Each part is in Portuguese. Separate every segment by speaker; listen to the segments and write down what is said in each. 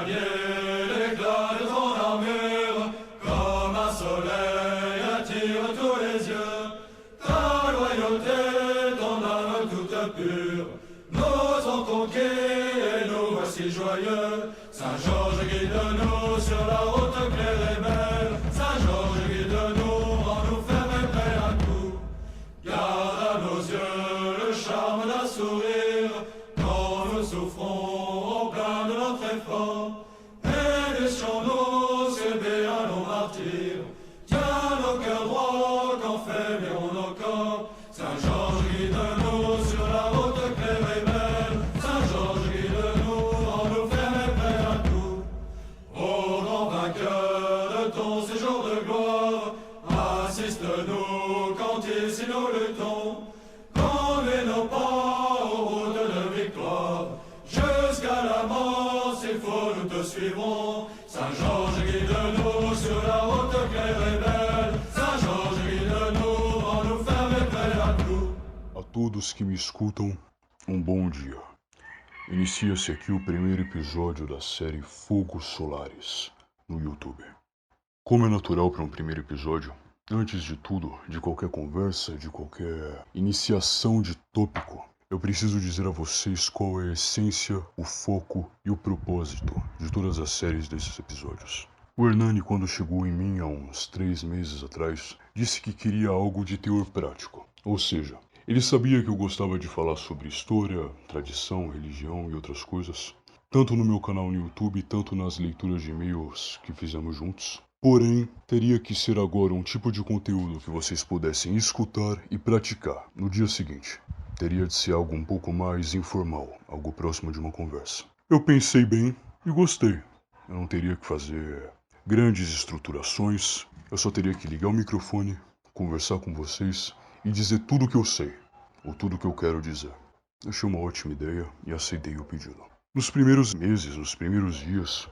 Speaker 1: chevalier, l'éclat de ton armure, comme un soleil attire tous les yeux. Ta loyauté, ton âme toute pure, nous ont conquis et nous voici joyeux. Saint-Georges guide-nous sur la route claire et belle. Saint-Georges guide-nous, rends-nous fermes et prêts à tout. Garde à nos yeux le charme d'un sourire, quand nous souffrons au plein de notre effort. Éditions-nous, s'aider à nos martyrs. Tiens nos cœurs droits quand faibliront nos corps. Saint-Georges guide-nous sur la route claire et belle. Saint-Georges guide-nous, rends-nous fermes et prêts à tout. Ô grand vainqueur de ton séjour de gloire, assiste-nous quand ici nous luttons. Conduis nos pas aux routes de victoire. Jusqu'à la mort, s'il faut, nous te suivrons. Saint-Georges guide-nous sur la route claire et belle. Saint-Georges guide-nous, rends-nous fermes et prêts à tout.
Speaker 2: A todos que me escutam, bom dia. Inicia-se aqui o primeiro episódio da série Fogos Solares no YouTube. Como é natural para um primeiro episódio, antes de tudo, de qualquer conversa, de qualquer iniciação de tópico, eu preciso dizer a vocês qual é a essência, o foco e o propósito de todas as séries desses episódios. O Hernani, quando chegou em mim há uns 3 meses atrás, disse que queria algo de teor prático, ou seja, ele sabia que eu gostava de falar sobre história, tradição, religião e outras coisas, tanto no meu canal no YouTube, tanto nas leituras de e-mails que fizemos juntos. Porém, teria que ser agora um tipo de conteúdo que vocês pudessem escutar e praticar no dia seguinte. Teria de ser algo um pouco mais informal, algo próximo de uma conversa. Eu pensei bem e gostei. Eu não teria que fazer grandes estruturações, eu só teria que ligar o microfone, conversar com vocês e dizer tudo o que eu sei, ou tudo o que eu quero dizer. Achei uma ótima ideia e aceitei o pedido. Nos primeiros meses, nos primeiros dias,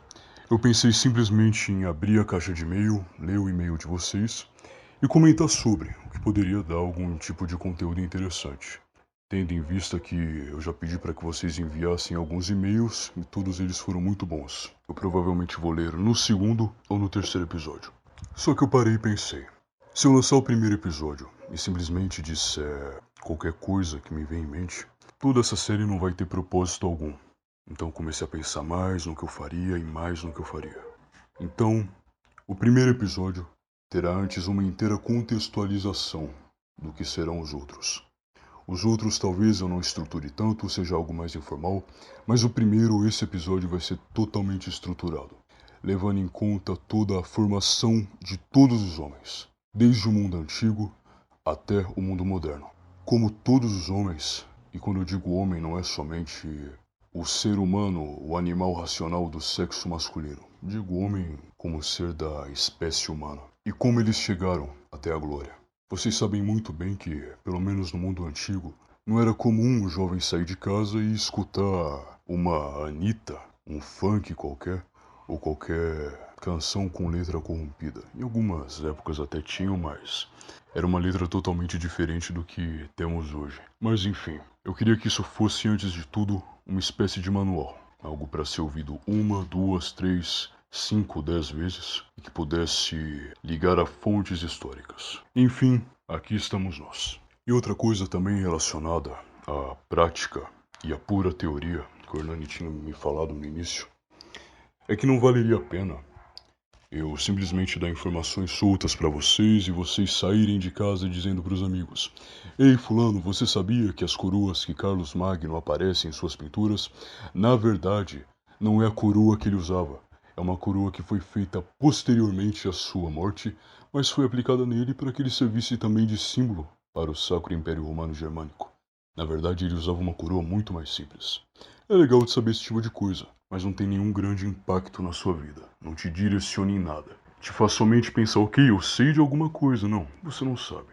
Speaker 2: eu pensei simplesmente em abrir a caixa de e-mail, ler o e-mail de vocês e comentar sobre, o que poderia dar algum tipo de conteúdo interessante. Tendo em vista que eu já pedi para que vocês enviassem alguns e-mails e todos eles foram muito bons. Eu provavelmente vou ler no segundo ou no terceiro episódio. Só que eu parei e pensei, se eu lançar o primeiro episódio e simplesmente disser qualquer coisa que me vem em mente, toda essa série não vai ter propósito algum. Então comecei a pensar mais no que eu faria e mais no que eu faria. Então, o primeiro episódio terá antes uma inteira contextualização do que serão os outros. Os outros talvez eu não estruture tanto, seja algo mais informal, mas o primeiro, esse episódio, vai ser totalmente estruturado, levando em conta toda a formação de todos os homens, desde o mundo antigo até o mundo moderno. Como todos os homens, e quando eu digo homem não é somente o ser humano, o animal racional do sexo masculino. Digo homem como ser da espécie humana. E como eles chegaram até a glória. Vocês sabem muito bem que, pelo menos no mundo antigo, não era comum um jovem sair de casa e escutar uma Anitta, um funk qualquer, ou qualquer canção com letra corrompida. Em algumas épocas até tinham, mas era uma letra totalmente diferente do que temos hoje. Mas enfim, eu queria que isso fosse, antes de tudo, uma espécie de manual. Algo para ser ouvido 1, 2, 3, 5, 10 vezes e que pudesse ligar a fontes históricas. Enfim, aqui estamos nós. E outra coisa também relacionada à prática e à pura teoria, que o Hernani tinha me falado no início, é que não valeria a pena eu simplesmente dar informações soltas para vocês e vocês saírem de casa dizendo para os amigos: "Ei, fulano, você sabia que as coroas que Carlos Magno aparecem em suas pinturas, na verdade, não é a coroa que ele usava. É uma coroa que foi feita posteriormente à sua morte, mas foi aplicada nele para que ele servisse também de símbolo para o Sacro Império Romano Germânico. Na verdade, ele usava uma coroa muito mais simples." É legal de saber esse tipo de coisa, mas não tem nenhum grande impacto na sua vida. Não te direciona em nada. Te faz somente pensar, ok, eu sei de alguma coisa. Não, você não sabe.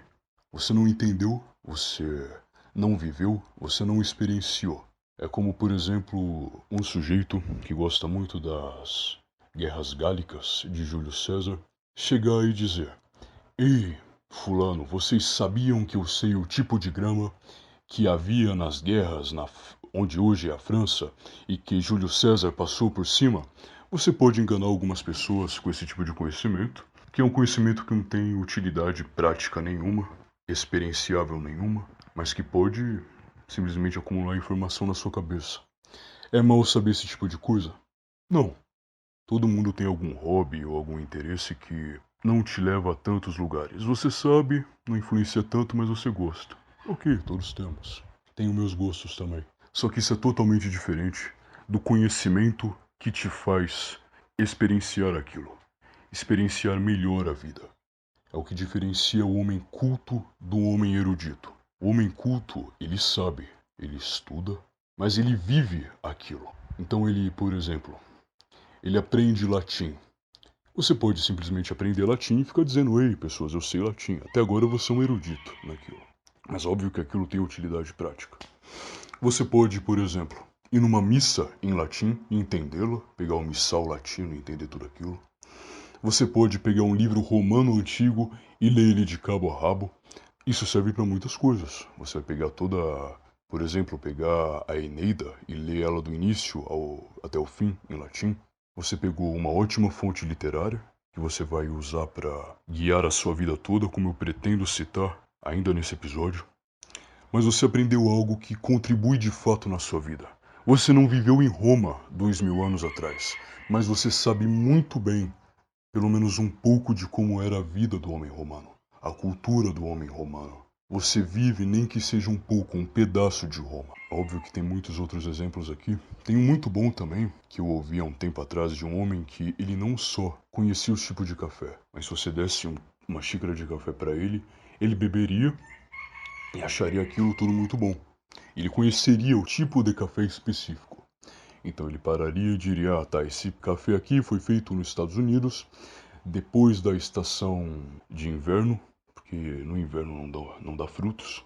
Speaker 2: Você não entendeu, você não viveu, você não experienciou. É como, por exemplo, um sujeito que gosta muito das guerras gálicas de Júlio César chegar e dizer: "Ei, fulano, vocês sabiam que eu sei o tipo de grama que havia nas guerras onde hoje é a França e que Júlio César passou por cima?" Você pode enganar algumas pessoas com esse tipo de conhecimento, que é um conhecimento que não tem utilidade prática nenhuma, experienciável nenhuma, mas que pode simplesmente acumular informação na sua cabeça. É mal saber esse tipo de coisa? Não. Todo mundo tem algum hobby ou algum interesse que não te leva a tantos lugares. Você sabe, não influencia tanto, mas você gosta. Ok, todos temos. Tenho meus gostos também. Só que isso é totalmente diferente do conhecimento que te faz experienciar aquilo. Experienciar melhor a vida. É o que diferencia o homem culto do homem erudito. O homem culto, ele sabe, ele estuda, mas ele vive aquilo. Então ele, por exemplo, ele aprende latim. Você pode simplesmente aprender latim e ficar dizendo: ei, pessoas, eu sei latim. Até agora você é um erudito naquilo. Mas óbvio que aquilo tem utilidade prática. Você pode, por exemplo, ir numa missa em latim e entendê-la, pegar o missal latino e entender tudo aquilo. Você pode pegar um livro romano antigo e ler ele de cabo a rabo. Isso serve para muitas coisas. Você vai pegar toda, por exemplo, pegar a Eneida e ler ela do início até o fim em latim. Você pegou uma ótima fonte literária que você vai usar para guiar a sua vida toda, como eu pretendo citar ainda nesse episódio. Mas você aprendeu algo que contribui de fato na sua vida. Você não viveu em Roma 2000 anos atrás, mas você sabe muito bem, pelo menos um pouco, de como era a vida do homem romano, a cultura do homem romano. Você vive, nem que seja um pouco, um pedaço de Roma. Óbvio que tem muitos outros exemplos aqui. Tem um muito bom também, que eu ouvi há um tempo atrás, de um homem que ele não só conhecia os tipos de café, mas se você desse uma xícara de café para ele beberia e acharia aquilo tudo muito bom. Ele conheceria o tipo de café específico. Então ele pararia e diria: ah, tá, esse café aqui foi feito nos Estados Unidos depois da estação de inverno, porque no inverno não dá frutos,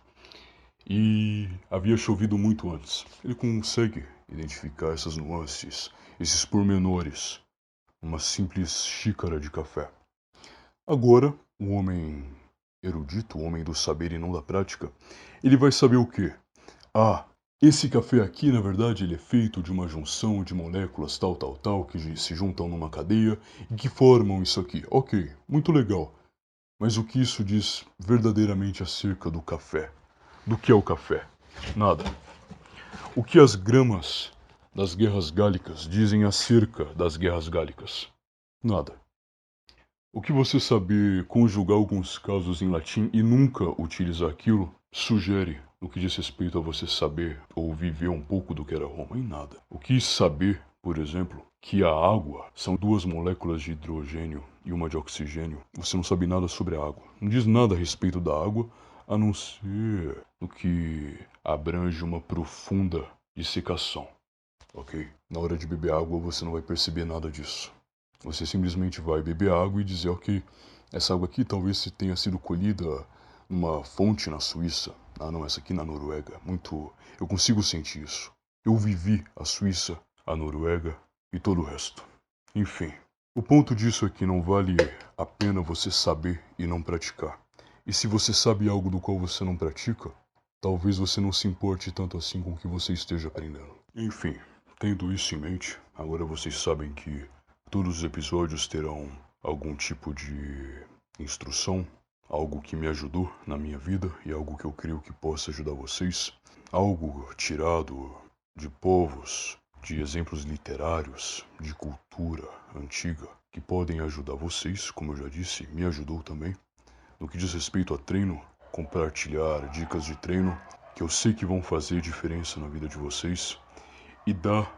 Speaker 2: e havia chovido muito antes. Ele consegue identificar essas nuances, esses pormenores, uma simples xícara de café. Agora, o homem erudito, o homem do saber e não da prática, ele vai saber o quê? Ah, esse café aqui, na verdade, ele é feito de uma junção de moléculas tal, que se juntam numa cadeia e que formam isso aqui. Ok, muito legal. Mas o que isso diz verdadeiramente acerca do café? Do que é o café? Nada. O que as gramas das guerras gálicas dizem acerca das guerras gálicas? Nada. O que você saber conjugar alguns casos em latim e nunca utilizar aquilo sugere no que diz respeito a você saber ou viver um pouco do que era Roma? Em nada. O que saber, por exemplo, que a água são duas moléculas de hidrogênio e uma de oxigênio? Você não sabe nada sobre a água. Não diz nada a respeito da água, a não ser no que abrange uma profunda dissecação. Ok? Na hora de beber água você não vai perceber nada disso. Você simplesmente vai beber água e dizer: ok, essa água aqui talvez tenha sido colhida numa fonte na Suíça. Ah não, essa aqui na Noruega. Eu consigo sentir isso. Eu vivi a Suíça, a Noruega e todo o resto. Enfim, o ponto disso é que não vale a pena você saber e não praticar. E se você sabe algo do qual você não pratica, talvez você não se importe tanto assim com o que você esteja aprendendo. Enfim, tendo isso em mente, agora vocês sabem que todos os episódios terão algum tipo de instrução, algo que me ajudou na minha vida e algo que eu creio que possa ajudar vocês. Algo tirado de povos, de exemplos literários, de cultura antiga, que podem ajudar vocês, como eu já disse, me ajudou também. No que diz respeito a treino, compartilhar dicas de treino que eu sei que vão fazer diferença na vida de vocês e dar,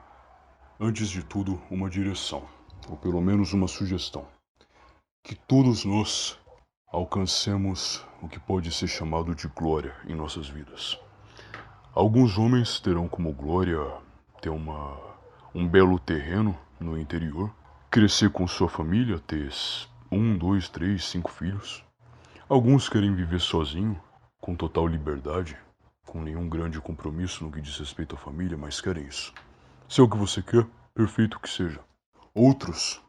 Speaker 2: antes de tudo, uma direção, ou pelo menos uma sugestão. Que todos nós alcancemos o que pode ser chamado de glória em nossas vidas. Alguns homens terão como glória ter um belo terreno no interior, crescer com sua família, ter 1, 2, 3, 5 filhos. Alguns querem viver sozinho, com total liberdade, com nenhum grande compromisso no que diz respeito à família, mas querem isso. Se é o que você quer, perfeito que seja. Outros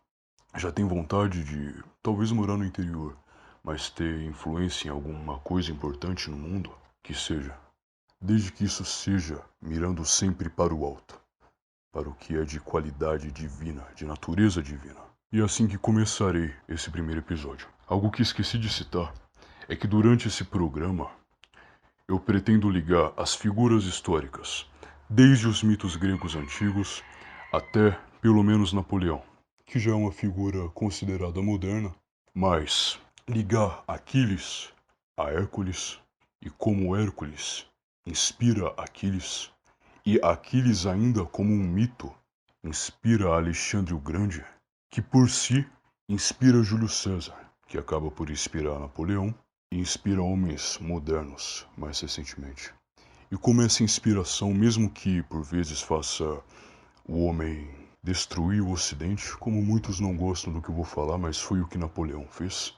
Speaker 2: já têm vontade de talvez morar no interior, mas ter influência em alguma coisa importante no mundo, que seja, desde que isso seja mirando sempre para o alto. para o que é de qualidade divina, de natureza divina. E é assim que começarei esse primeiro episódio. Algo que esqueci de citar é que durante esse programa eu pretendo ligar as figuras históricas, desde os mitos gregos antigos até, pelo menos, Napoleão, que já é uma figura considerada moderna, mas ligar Aquiles a Hércules e como Hércules inspira Aquiles, e Aquiles ainda como um mito inspira Alexandre o Grande, que por si inspira Júlio César, que acaba por inspirar Napoleão e inspira homens modernos mais recentemente. E como essa inspiração, mesmo que por vezes faça o homem destruir o Ocidente, como muitos não gostam do que eu vou falar, mas foi o que Napoleão fez,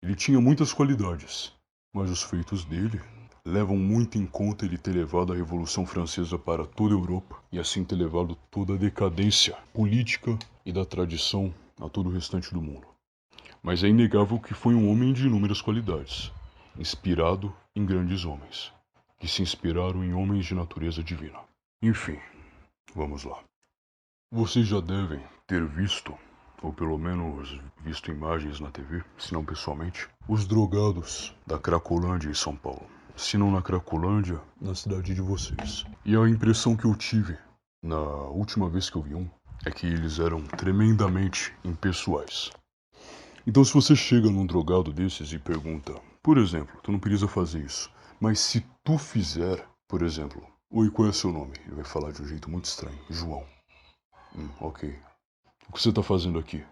Speaker 2: ele tinha muitas qualidades, mas os feitos dele levam muito em conta ele ter levado a Revolução Francesa para toda a Europa e assim ter levado toda a decadência política e da tradição a todo o restante do mundo. Mas é inegável que foi um homem de inúmeras qualidades, inspirado em grandes homens, que se inspiraram em homens de natureza divina. Enfim, vamos lá. Vocês já devem ter visto, ou pelo menos visto imagens na TV, se não pessoalmente, os drogados da Cracolândia em São Paulo. Se não na Cracolândia, na cidade de vocês. E a impressão que eu tive na última vez que eu vi um é que eles eram tremendamente impessoais. Então se você chega num drogado desses e pergunta, por exemplo, tu não precisa fazer isso, mas se tu fizer, por exemplo, oi, qual é o seu nome? Ele vai falar de um jeito muito estranho, João. Ok. O que você tá fazendo aqui?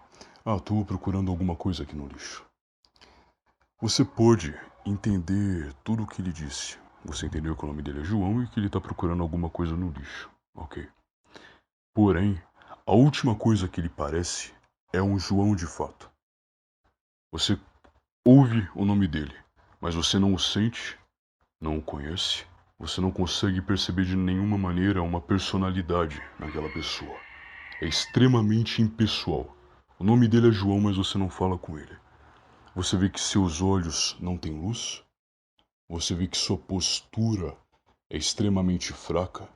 Speaker 2: Ah, tô procurando alguma coisa aqui no lixo. Você pode entender tudo o que ele disse. Você entendeu que o nome dele é João e que ele tá procurando alguma coisa no lixo. Ok. Porém, a última coisa que ele parece é um João de fato. Você ouve o nome dele, mas você não o sente, não o conhece, você não consegue perceber de nenhuma maneira uma personalidade naquela pessoa. É extremamente impessoal. O nome dele é João, mas você não fala com ele. Você vê que seus olhos não têm luz, você vê que sua postura é extremamente fraca.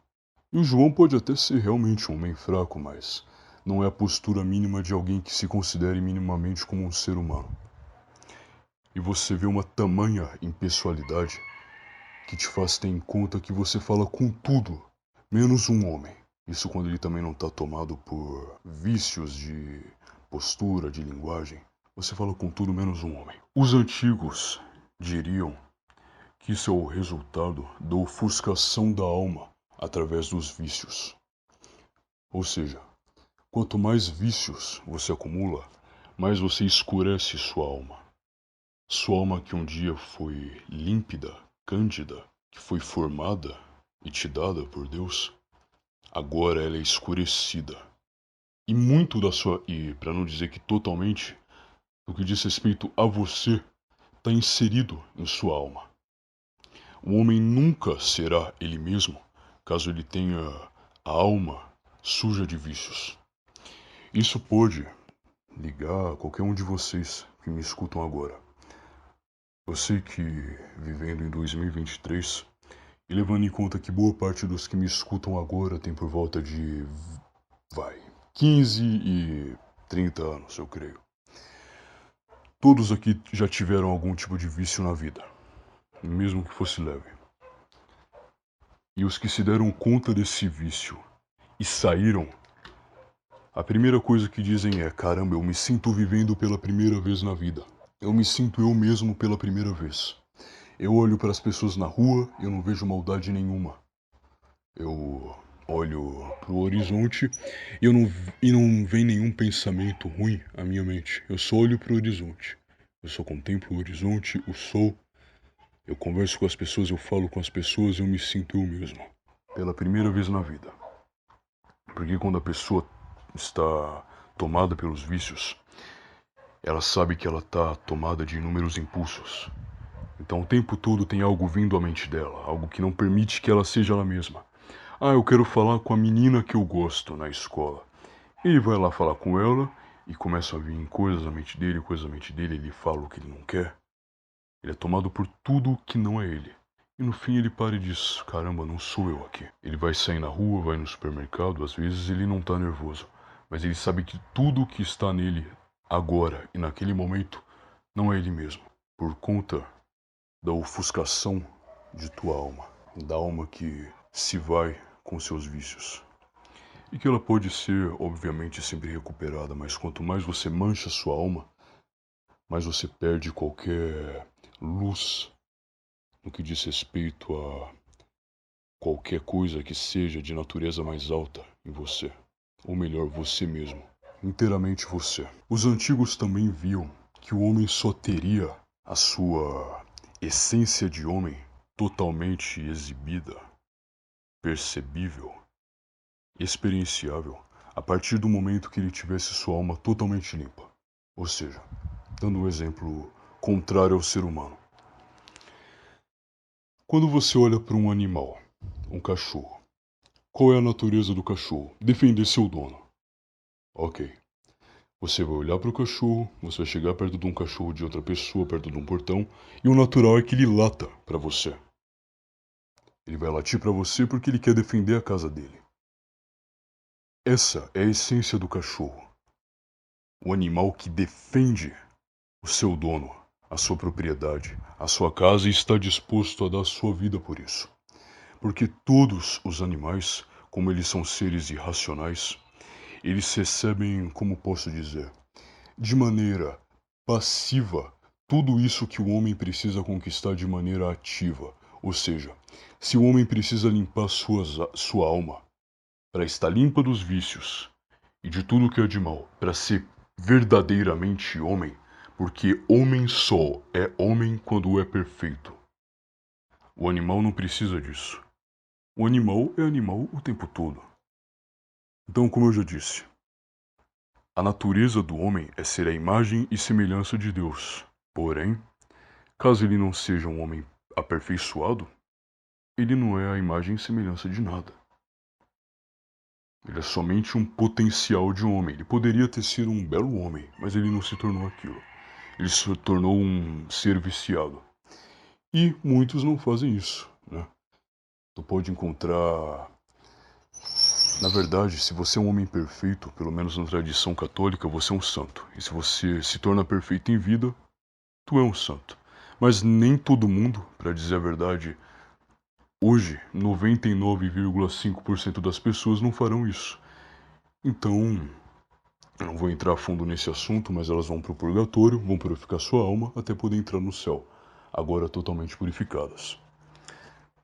Speaker 2: E o João pode até ser realmente um homem fraco, mas não é a postura mínima de alguém que se considere minimamente como um ser humano. E você vê uma tamanha impessoalidade que te faz ter em conta que você fala com tudo, menos um homem. Isso quando ele também não está tomado por vícios de postura, de linguagem. Você fala com tudo menos um homem. Os antigos diriam que isso é o resultado da ofuscação da alma através dos vícios. Ou seja, quanto mais vícios você acumula, mais você escurece sua alma. Sua alma que um dia foi límpida, cândida, que foi formada e te dada por Deus, agora ela é escurecida. E muito da sua, e para não dizer que totalmente, o que diz respeito a você, está inserido em sua alma. O homem nunca será ele mesmo, caso ele tenha a alma suja de vícios. Isso pode ligar a qualquer um de vocês que me escutam agora. Eu sei que, vivendo em 2023, e levando em conta que boa parte dos que me escutam agora tem por volta de, 15 e 30 anos, eu creio. Todos aqui já tiveram algum tipo de vício na vida, mesmo que fosse leve. E os que se deram conta desse vício e saíram, a primeira coisa que dizem é: caramba, eu me sinto vivendo pela primeira vez na vida. Eu me sinto eu mesmo pela primeira vez. Eu olho para as pessoas na rua e eu não vejo maldade nenhuma. Eu olho para o horizonte e não vem nenhum pensamento ruim à minha mente. Eu só olho para o horizonte. Eu só contemplo o horizonte, o sol. Eu converso com as pessoas, eu falo com as pessoas, eu me sinto eu mesmo. Pela primeira vez na vida. Porque quando a pessoa está tomada pelos vícios, ela sabe que ela está tomada de inúmeros impulsos. Então o tempo todo tem algo vindo à mente dela, algo que não permite que ela seja ela mesma. Ah, eu quero falar com a menina que eu gosto na escola. Ele vai lá falar com ela e começa a vir coisas na mente dele, ele fala o que ele não quer. Ele é tomado por tudo que não é ele. E no fim ele para e diz, caramba, não sou eu aqui. Ele vai sair na rua, vai no supermercado, às vezes ele não tá nervoso. Mas ele sabe que tudo que está nele agora e naquele momento não é ele mesmo. Por conta da ofuscação de tua alma. Da alma que se vai com seus vícios. E que ela pode ser, obviamente, sempre recuperada, mas quanto mais você mancha sua alma, mais você perde qualquer luz no que diz respeito a qualquer coisa que seja de natureza mais alta em você. Ou melhor, você mesmo. Inteiramente você. Os antigos também viam que o homem só teria a sua essência de homem totalmente exibida, percebível, experienciável, a partir do momento que ele tivesse sua alma totalmente limpa. Ou seja, dando um exemplo contrário ao ser humano. Quando você olha para um animal, um cachorro, qual é a natureza do cachorro? Defender seu dono. Ok. Você vai olhar para o cachorro, você vai chegar perto de um cachorro de outra pessoa, perto de um portão, e o natural é que ele lata para você. Ele vai latir para você porque ele quer defender a casa dele. Essa é a essência do cachorro. O animal que defende o seu dono, a sua propriedade, a sua casa e está disposto a dar sua vida por isso. Porque todos os animais, como eles são seres irracionais, eles recebem, como posso dizer, de maneira passiva tudo isso que o homem precisa conquistar de maneira ativa. Ou seja, se o homem precisa limpar sua alma para estar limpa dos vícios e de tudo que é de mal, para ser verdadeiramente homem, porque homem só é homem quando é perfeito. O animal não precisa disso. O animal é animal o tempo todo. Então, como eu já disse, a natureza do homem é ser a imagem e semelhança de Deus. Porém, caso ele não seja um homem aperfeiçoado, ele não é a imagem e semelhança de nada. Ele é somente um potencial de homem. Ele poderia ter sido um belo homem, mas ele não se tornou aquilo. Ele se tornou um ser viciado. E muitos não fazem isso, né? Tu pode encontrar... Na verdade, se você é um homem perfeito, pelo menos na tradição católica, você é um santo. E se você se torna perfeito em vida, tu é um santo. Mas nem todo mundo, para dizer a verdade, hoje 99,5% das pessoas não farão isso. Então, eu não vou entrar a fundo nesse assunto, mas elas vão para o purgatório, vão purificar sua alma até poder entrar no céu, agora totalmente purificadas.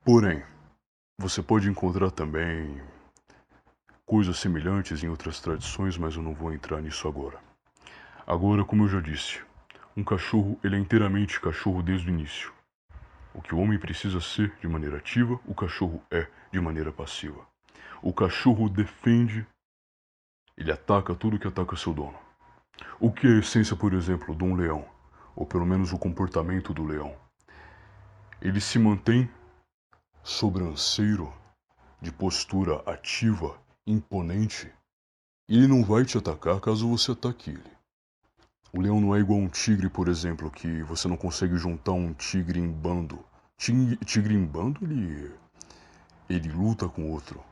Speaker 2: Porém, você pode encontrar também coisas semelhantes em outras tradições, mas eu não vou entrar nisso agora. Agora, como eu já disse, um cachorro ele é inteiramente cachorro desde o início. O que o homem precisa ser de maneira ativa, o cachorro é de maneira passiva. O cachorro defende, ele ataca tudo que ataca seu dono. O que é a essência, por exemplo, de um leão, ou pelo menos o comportamento do leão? Ele se mantém sobranceiro, de postura ativa, imponente, e ele não vai te atacar caso você ataque ele. O leão não é igual a um tigre, por exemplo, que você não consegue juntar um tigre em bando. Tigre em bando, ele luta com outro.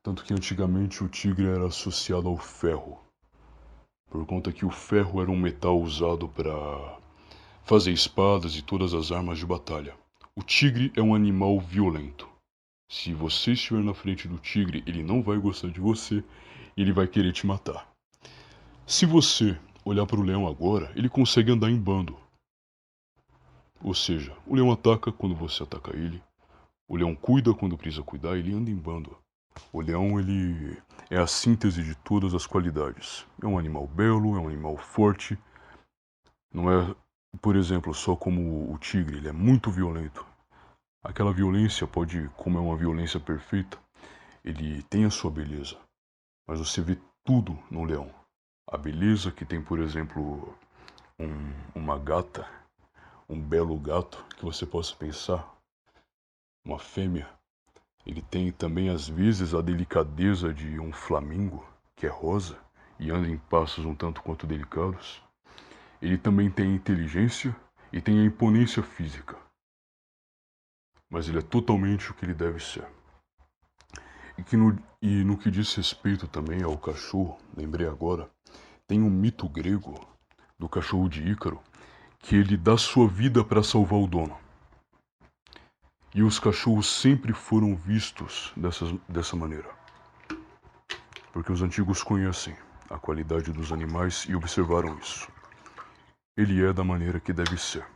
Speaker 2: Tanto que antigamente o tigre era associado ao ferro. Por conta que o ferro era um metal usado para fazer espadas e todas as armas de batalha. O tigre é um animal violento. Se você estiver na frente do tigre, ele não vai gostar de você e ele vai querer te matar. Se você olhar para o leão agora, ele consegue andar em bando. Ou seja, o leão ataca quando você ataca ele. O leão cuida quando precisa cuidar, ele anda em bando. O leão, ele é a síntese de todas as qualidades. É um animal belo, é um animal forte. Não é, por exemplo, só como o tigre, ele é muito violento. Aquela violência pode, como é uma violência perfeita, ele tem a sua beleza. Mas você vê tudo no leão. A beleza que tem, por exemplo, uma gata, um belo gato que você possa pensar, uma fêmea. Ele tem também às vezes a delicadeza de um flamingo, que é rosa, e anda em passos um tanto quanto delicados. Ele também tem a inteligência e tem a imponência física. mas ele é totalmente o que ele deve ser. E no que diz respeito também ao cachorro, lembrei agora, tem um mito grego do cachorro de Ícaro, que ele dá sua vida para salvar o dono. E os cachorros sempre foram vistos dessa maneira. Porque os antigos conhecem a qualidade dos animais e observaram isso. Ele é da maneira que deve ser.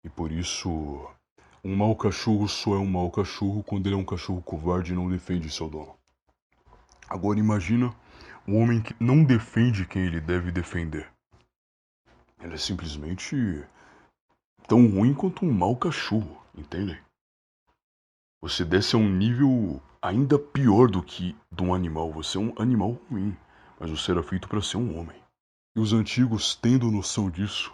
Speaker 2: E por isso, um mau cachorro só é um mau cachorro quando ele é um cachorro covarde e não defende seu dono. Agora imagina um homem que não defende quem ele deve defender. Ele é simplesmente tão ruim quanto um mau cachorro, entendem? Você desce a um nível ainda pior do que de um animal. Você é um animal ruim, mas você era feito para ser um homem. E os antigos, tendo noção disso,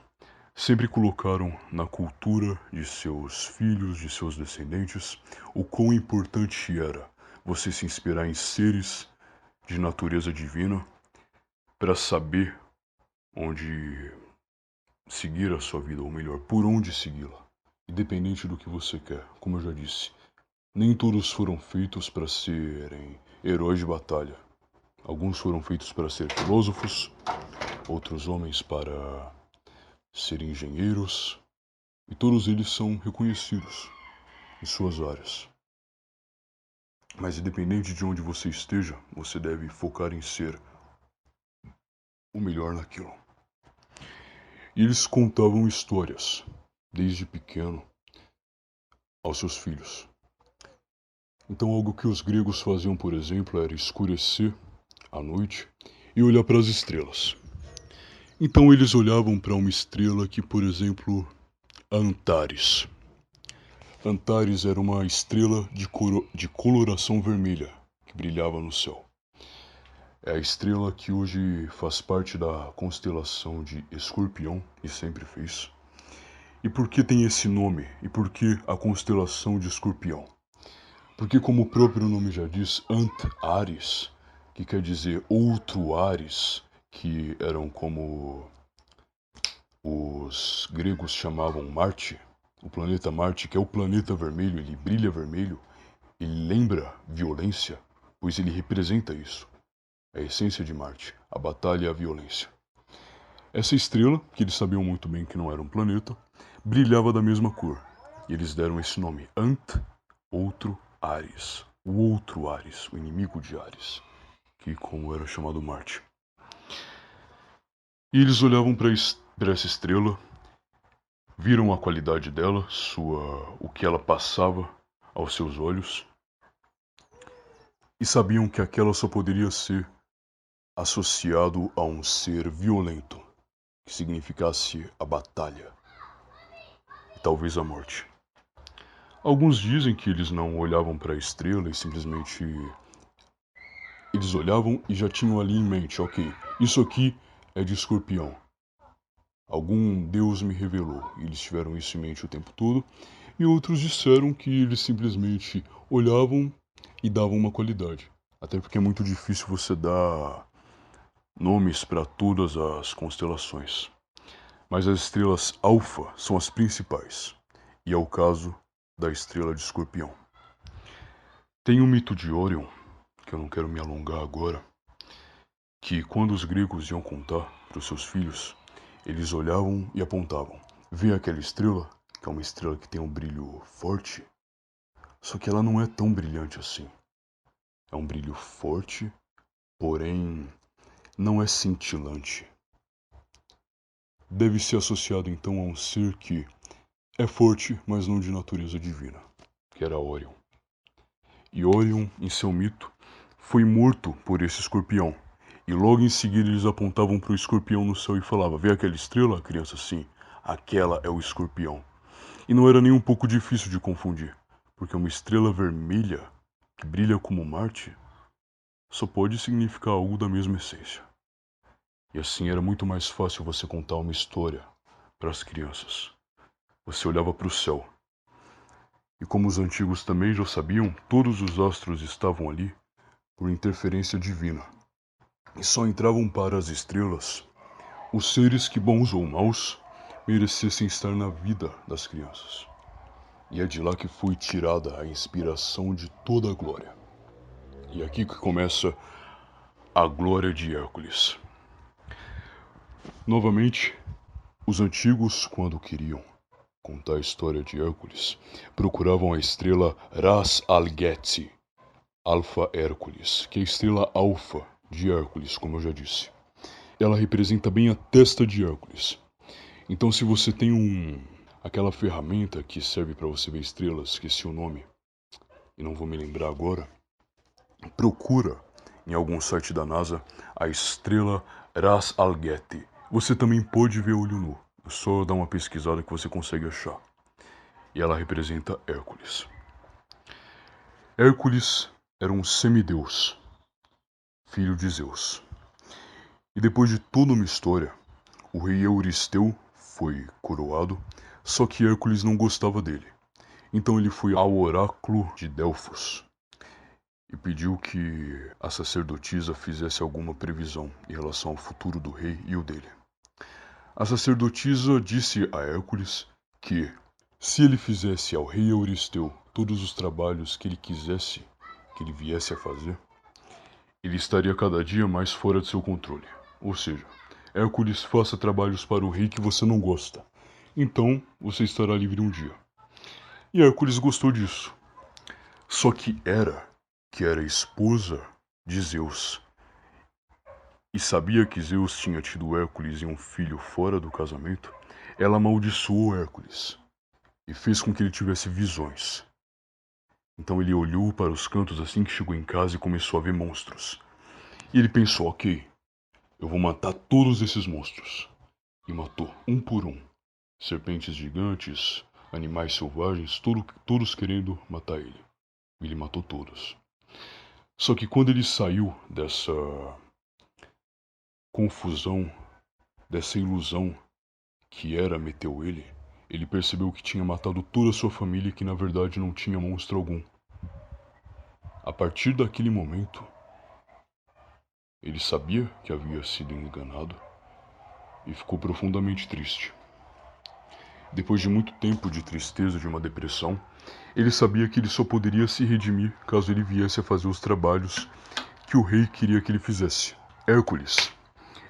Speaker 2: sempre colocaram na cultura de seus filhos, de seus descendentes, o quão importante era você se inspirar em seres de natureza divina para saber onde seguir a sua vida, ou melhor, por onde segui-la, independente do que você quer. Como eu já disse, nem todos foram feitos para serem heróis de batalha. Alguns foram feitos para ser filósofos, outros homens para serem engenheiros, e todos eles são reconhecidos em suas áreas. Mas independente de onde você esteja, você deve focar em ser o melhor naquilo. E eles contavam histórias, desde pequeno, aos seus filhos. Então algo que os gregos faziam, por exemplo, era escurecer à noite e olhar para as estrelas. Então eles olhavam para uma estrela que, por exemplo, Antares. Antares era uma estrela de coloração vermelha que brilhava no céu. É a estrela que hoje faz parte da constelação de Escorpião e sempre fez. E por que tem esse nome? E por que a constelação de Escorpião? Porque, como o próprio nome já diz, Antares, que quer dizer outro Ares, que eram como os gregos chamavam Marte, o planeta Marte, que é o planeta vermelho, ele brilha vermelho, ele lembra violência, pois ele representa isso. A essência de Marte, a batalha e a violência. Essa estrela, que eles sabiam muito bem que não era um planeta, brilhava da mesma cor. E eles deram esse nome, outro Ares. O outro Ares, o inimigo de Ares, que como era chamado Marte. E eles olhavam para essa estrela, viram a qualidade dela, o que ela passava aos seus olhos, e sabiam que aquela só poderia ser associado a um ser violento, que significasse a batalha e talvez a morte. Alguns dizem que eles não olhavam para a estrela e simplesmente eles olhavam e já tinham ali em mente, ok, isso aqui é de Escorpião. Algum Deus me revelou, e eles tiveram isso em mente o tempo todo, e outros disseram que eles simplesmente olhavam e davam uma qualidade. Até porque é muito difícil você dar nomes para todas as constelações. Mas as estrelas alfa são as principais, e é o caso da estrela de Escorpião. Tem um mito de Órion, que eu não quero me alongar agora, que quando os gregos iam contar para os seus filhos, eles olhavam e apontavam. Vê aquela estrela, que é uma estrela que tem um brilho forte, só que ela não é tão brilhante assim. É um brilho forte, porém não é cintilante. Deve ser associado então a um ser que é forte, mas não de natureza divina, que era Órion. E Órion, em seu mito, foi morto por esse escorpião. E logo em seguida eles apontavam para o escorpião no céu e falavam, vê aquela estrela, criança? Sim, aquela é o escorpião. E não era nem um pouco difícil de confundir, porque uma estrela vermelha, que brilha como Marte, só pode significar algo da mesma essência. E assim era muito mais fácil você contar uma história para as crianças. Você olhava para o céu. E como os antigos também já sabiam, todos os astros estavam ali por interferência divina. E só entravam para as estrelas os seres que, bons ou maus, merecessem estar na vida das crianças. E é de lá que foi tirada a inspiração de toda a glória. E é aqui que começa a glória de Hércules. Novamente, os antigos, quando queriam contar a história de Hércules, procuravam a estrela Ras Algetse, Alfa Hércules, que é a estrela alfa de Hércules, como eu já disse. Ela representa bem a testa de Hércules. Então, se você tem aquela ferramenta que serve para você ver estrelas, esqueci o nome e não vou me lembrar agora, procura em algum site da NASA a estrela Ras Algete. Você também pode ver olho nu. É só dar uma pesquisada que você consegue achar. E ela representa Hércules. Hércules era um semideus, filho de Zeus. E depois de toda uma história, o rei Euristeu foi coroado, só que Hércules não gostava dele. Então ele foi ao oráculo de Delfos e pediu que a sacerdotisa fizesse alguma previsão em relação ao futuro do rei e o dele. A sacerdotisa disse a Hércules que, se ele fizesse ao rei Euristeu todos os trabalhos que ele quisesse que ele viesse a fazer, ele estaria cada dia mais fora de seu controle. Ou seja, Hércules, faça trabalhos para o rei que você não gosta. Então, você estará livre um dia. E Hércules gostou disso. Só que Hera, que era esposa de Zeus, e sabia que Zeus tinha tido Hércules e um filho fora do casamento, ela amaldiçoou Hércules e fez com que ele tivesse visões. Então ele olhou para os cantos assim que chegou em casa e começou a ver monstros. E ele pensou, ok, eu vou matar todos esses monstros. E matou um por um. Serpentes gigantes, animais selvagens, todos querendo matar ele. Ele matou todos. Só que quando ele saiu dessa confusão, dessa ilusão que Hera meteu ele percebeu que tinha matado toda a sua família e que na verdade não tinha monstro algum. A partir daquele momento, ele sabia que havia sido enganado e ficou profundamente triste. Depois de muito tempo de tristeza, de uma depressão, ele sabia que ele só poderia se redimir caso ele viesse a fazer os trabalhos que o rei queria que ele fizesse. Hércules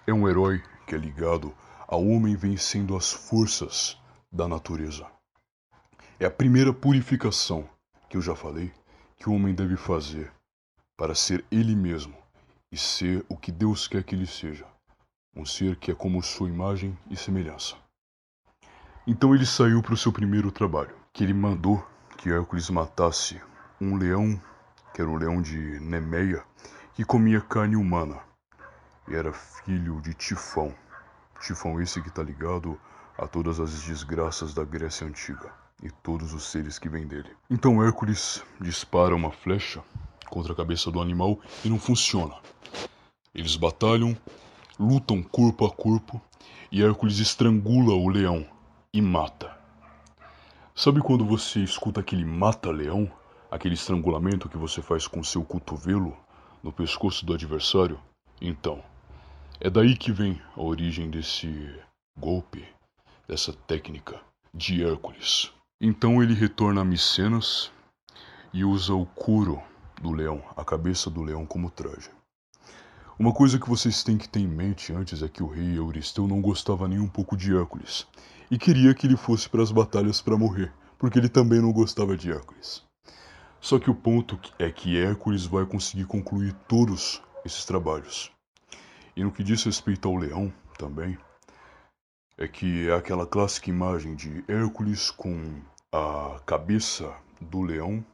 Speaker 2: é um herói que é ligado ao homem vencendo as forças da natureza. É a primeira purificação, que eu já falei, que o homem deve fazer para ser ele mesmo e ser o que Deus quer que ele seja. Um ser que é como sua imagem e semelhança. Então ele saiu para o seu primeiro trabalho, que ele mandou que Hércules matasse um leão, que era o leão de Nemeia, que comia carne humana e era filho de Tifão. Tifão esse que está ligado a todas as desgraças da Grécia Antiga e todos os seres que vêm dele. Então Hércules dispara uma flecha contra a cabeça do animal e não funciona. Eles batalham, lutam corpo a corpo e Hércules estrangula o leão e mata. Sabe quando você escuta aquele mata-leão? Aquele estrangulamento que você faz com seu cotovelo no pescoço do adversário? Então, é daí que vem a origem desse golpe, dessa técnica de Hércules. Então ele retorna a Micenas e usa o couro do leão, a cabeça do leão como traje. Uma coisa que vocês têm que ter em mente antes é que o rei Euristeu não gostava nem um pouco de Hércules e queria que ele fosse para as batalhas para morrer, porque ele também não gostava de Hércules. Só que o ponto é que Hércules vai conseguir concluir todos esses trabalhos. E no que diz respeito ao leão também, é que é aquela clássica imagem de Hércules com a cabeça do leão,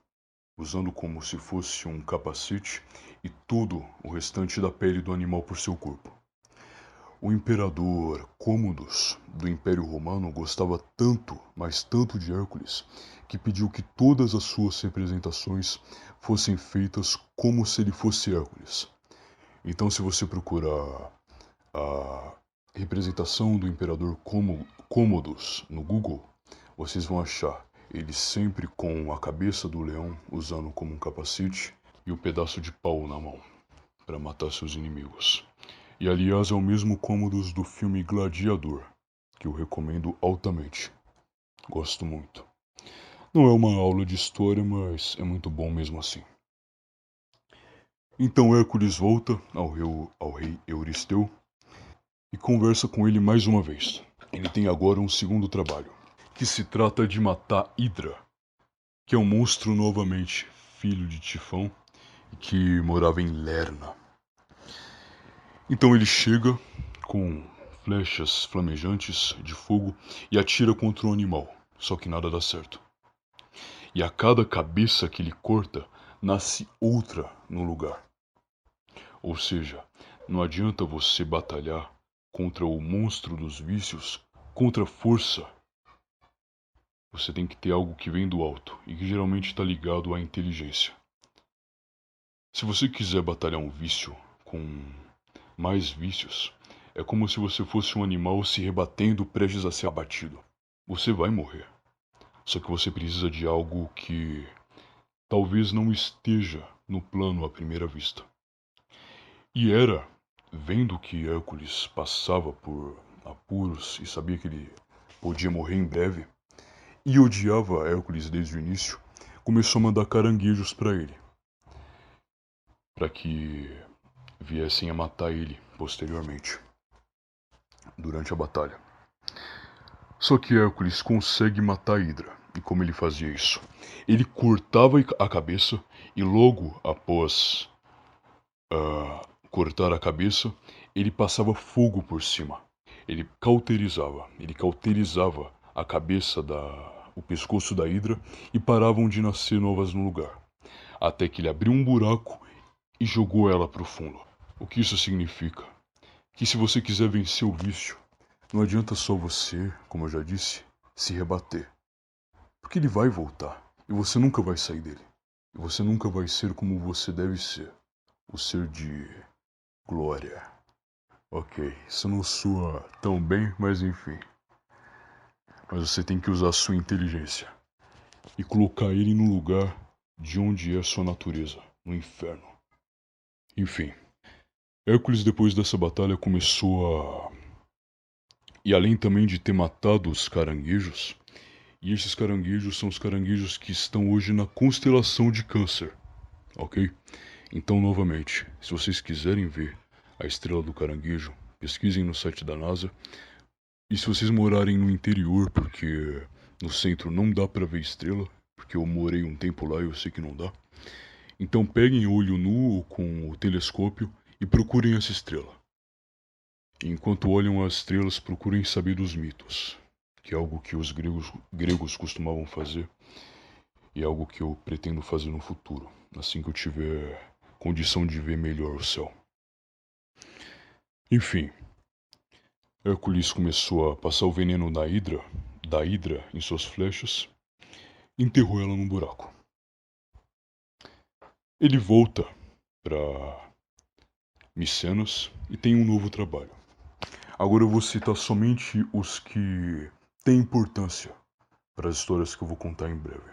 Speaker 2: usando como se fosse um capacete, e todo o restante da pele do animal por seu corpo. O imperador Cômodos, do Império Romano, gostava tanto, mas tanto de Hércules, que pediu que todas as suas representações fossem feitas como se ele fosse Hércules. Então, se você procurar a representação do imperador Cômodos no Google, vocês vão achar ele sempre com a cabeça do leão usando como um capacete e um pedaço de pau na mão para matar seus inimigos. E aliás é o mesmo Cômodos do filme Gladiador, que eu recomendo altamente. Gosto muito. Não é uma aula de história, mas é muito bom mesmo assim. Então Hércules volta ao rei Euristeu e conversa com ele mais uma vez. Ele tem agora um segundo trabalho, que se trata de matar Hidra, que é um monstro novamente, filho de Tifão, que morava em Lerna. Então ele chega com flechas flamejantes de fogo e atira contra o animal, só que nada dá certo. E a cada cabeça que ele corta, nasce outra no lugar. Ou seja, não adianta você batalhar contra o monstro dos vícios, contra a força. Você tem que ter algo que vem do alto e que geralmente está ligado à inteligência. Se você quiser batalhar um vício com mais vícios, é como se você fosse um animal se rebatendo prestes a ser abatido. Você vai morrer. Só que você precisa de algo que talvez não esteja no plano à primeira vista. E Hera, vendo que Hércules passava por apuros e sabia que ele podia morrer em breve, e odiava Hércules desde o início, começou a mandar caranguejos para ele, para que viessem a matar ele posteriormente, durante a batalha. Só que Hércules consegue matar Hidra, e como ele fazia isso? Ele cortava a cabeça e logo após cortar a cabeça, ele passava fogo por cima. Ele cauterizava a cabeça o pescoço da Hidra e paravam de nascer novas no lugar. Até que ele abriu um buraco e jogou ela para o fundo. O que isso significa? Que se você quiser vencer o vício, não adianta só você, como eu já disse, se rebater. Porque ele vai voltar e você nunca vai sair dele. E você nunca vai ser como você deve ser. O ser de glória. Ok, isso não soa tão bem, mas enfim. Mas você tem que usar a sua inteligência e colocar ele no lugar de onde é sua natureza, no inferno. Enfim, Hércules depois dessa batalha começou a... E além também de ter matado os caranguejos, e esses caranguejos são os caranguejos que estão hoje na constelação de Câncer, ok? Então, novamente, se vocês quiserem ver a estrela do caranguejo, pesquisem no site da NASA. E se vocês morarem no interior, porque no centro não dá pra ver estrela, porque eu morei um tempo lá e eu sei que não dá. Então peguem olho nu ou com o telescópio e procurem essa estrela. E enquanto olham as estrelas, procurem saber dos mitos, que é algo que os gregos costumavam fazer e é algo que eu pretendo fazer no futuro, assim que eu tiver condição de ver melhor o céu. Enfim, Hércules começou a passar o veneno da Hidra em suas flechas e enterrou ela num buraco. Ele volta para Micenas e tem um novo trabalho. Agora eu vou citar somente os que têm importância para as histórias que eu vou contar em breve.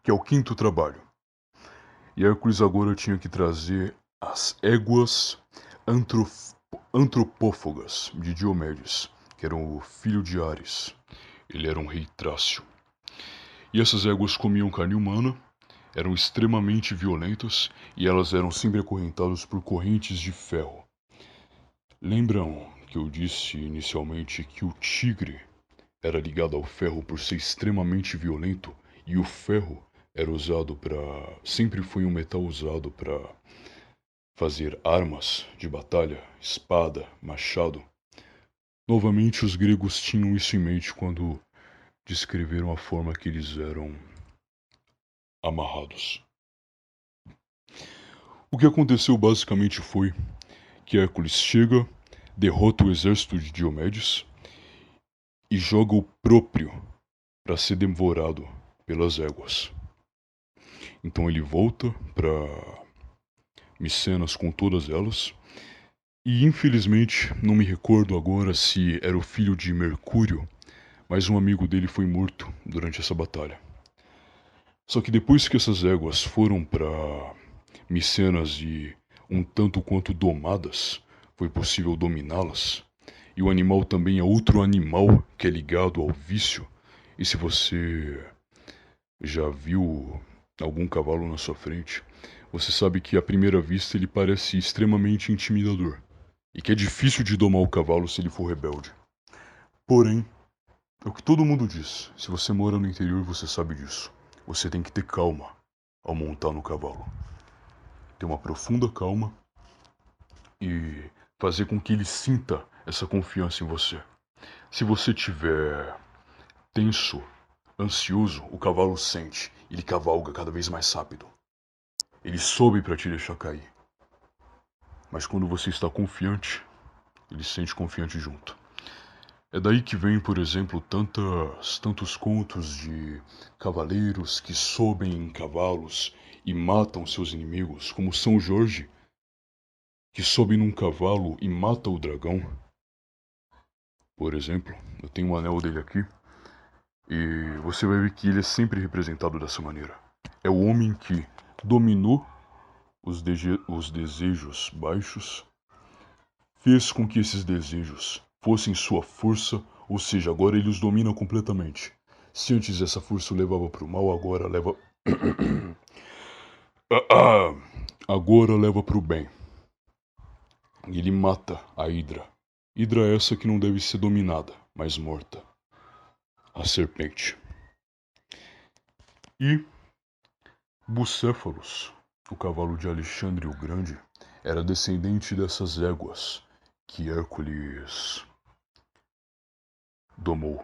Speaker 2: Que é o quinto trabalho. E Hércules agora tinha que trazer as éguas antropófagas de Diomedes, que eram o filho de Ares. Ele era um rei trácio. E essas éguas comiam carne humana, eram extremamente violentas e elas eram sempre acorrentadas por correntes de ferro. Lembram que eu disse inicialmente que o tigre era ligado ao ferro por ser extremamente violento e o ferro era usado para... sempre foi um metal usado para fazer armas de batalha, espada, machado. Novamente os gregos tinham isso em mente quando descreveram a forma que eles eram amarrados. O que aconteceu basicamente foi que Hércules chega, derrota o exército de Diomedes e joga o próprio para ser devorado pelas éguas. Então ele volta para Micenas com todas elas e infelizmente não me recordo agora se era o filho de Mercúrio, mas um amigo dele foi morto durante essa batalha. Só que depois que essas éguas foram para Micenas e um tanto quanto domadas, foi possível dominá-las. E o animal também é outro animal que é ligado ao vício. E se você já viu algum cavalo na sua frente, você sabe que à primeira vista ele parece extremamente intimidador e que é difícil de domar o cavalo se ele for rebelde. Porém, é o que todo mundo diz. Se você mora no interior, você sabe disso. Você tem que ter calma ao montar no cavalo. Ter uma profunda calma e fazer com que ele sinta essa confiança em você. Se você tiver tenso, ansioso, o cavalo sente. Ele cavalga cada vez mais rápido. Ele sobe para te deixar cair. Mas quando você está confiante, ele se sente confiante junto. É daí que vem, por exemplo, tantos contos de cavaleiros que sobem em cavalos e matam seus inimigos, como São Jorge, que sobe num cavalo e mata o dragão. Por exemplo, eu tenho um anel dele aqui, e você vai ver que ele é sempre representado dessa maneira. É o homem que dominou os desejos baixos, fez com que esses desejos fossem sua força, ou seja, agora ele os domina completamente. Se antes essa força o levava para o mal, agora leva. Agora leva para o bem. Ele mata a Hidra. Hidra é essa que não deve ser dominada, mas morta. A serpente. E Bucéfalos, o cavalo de Alexandre o Grande, era descendente dessas éguas que Hércules domou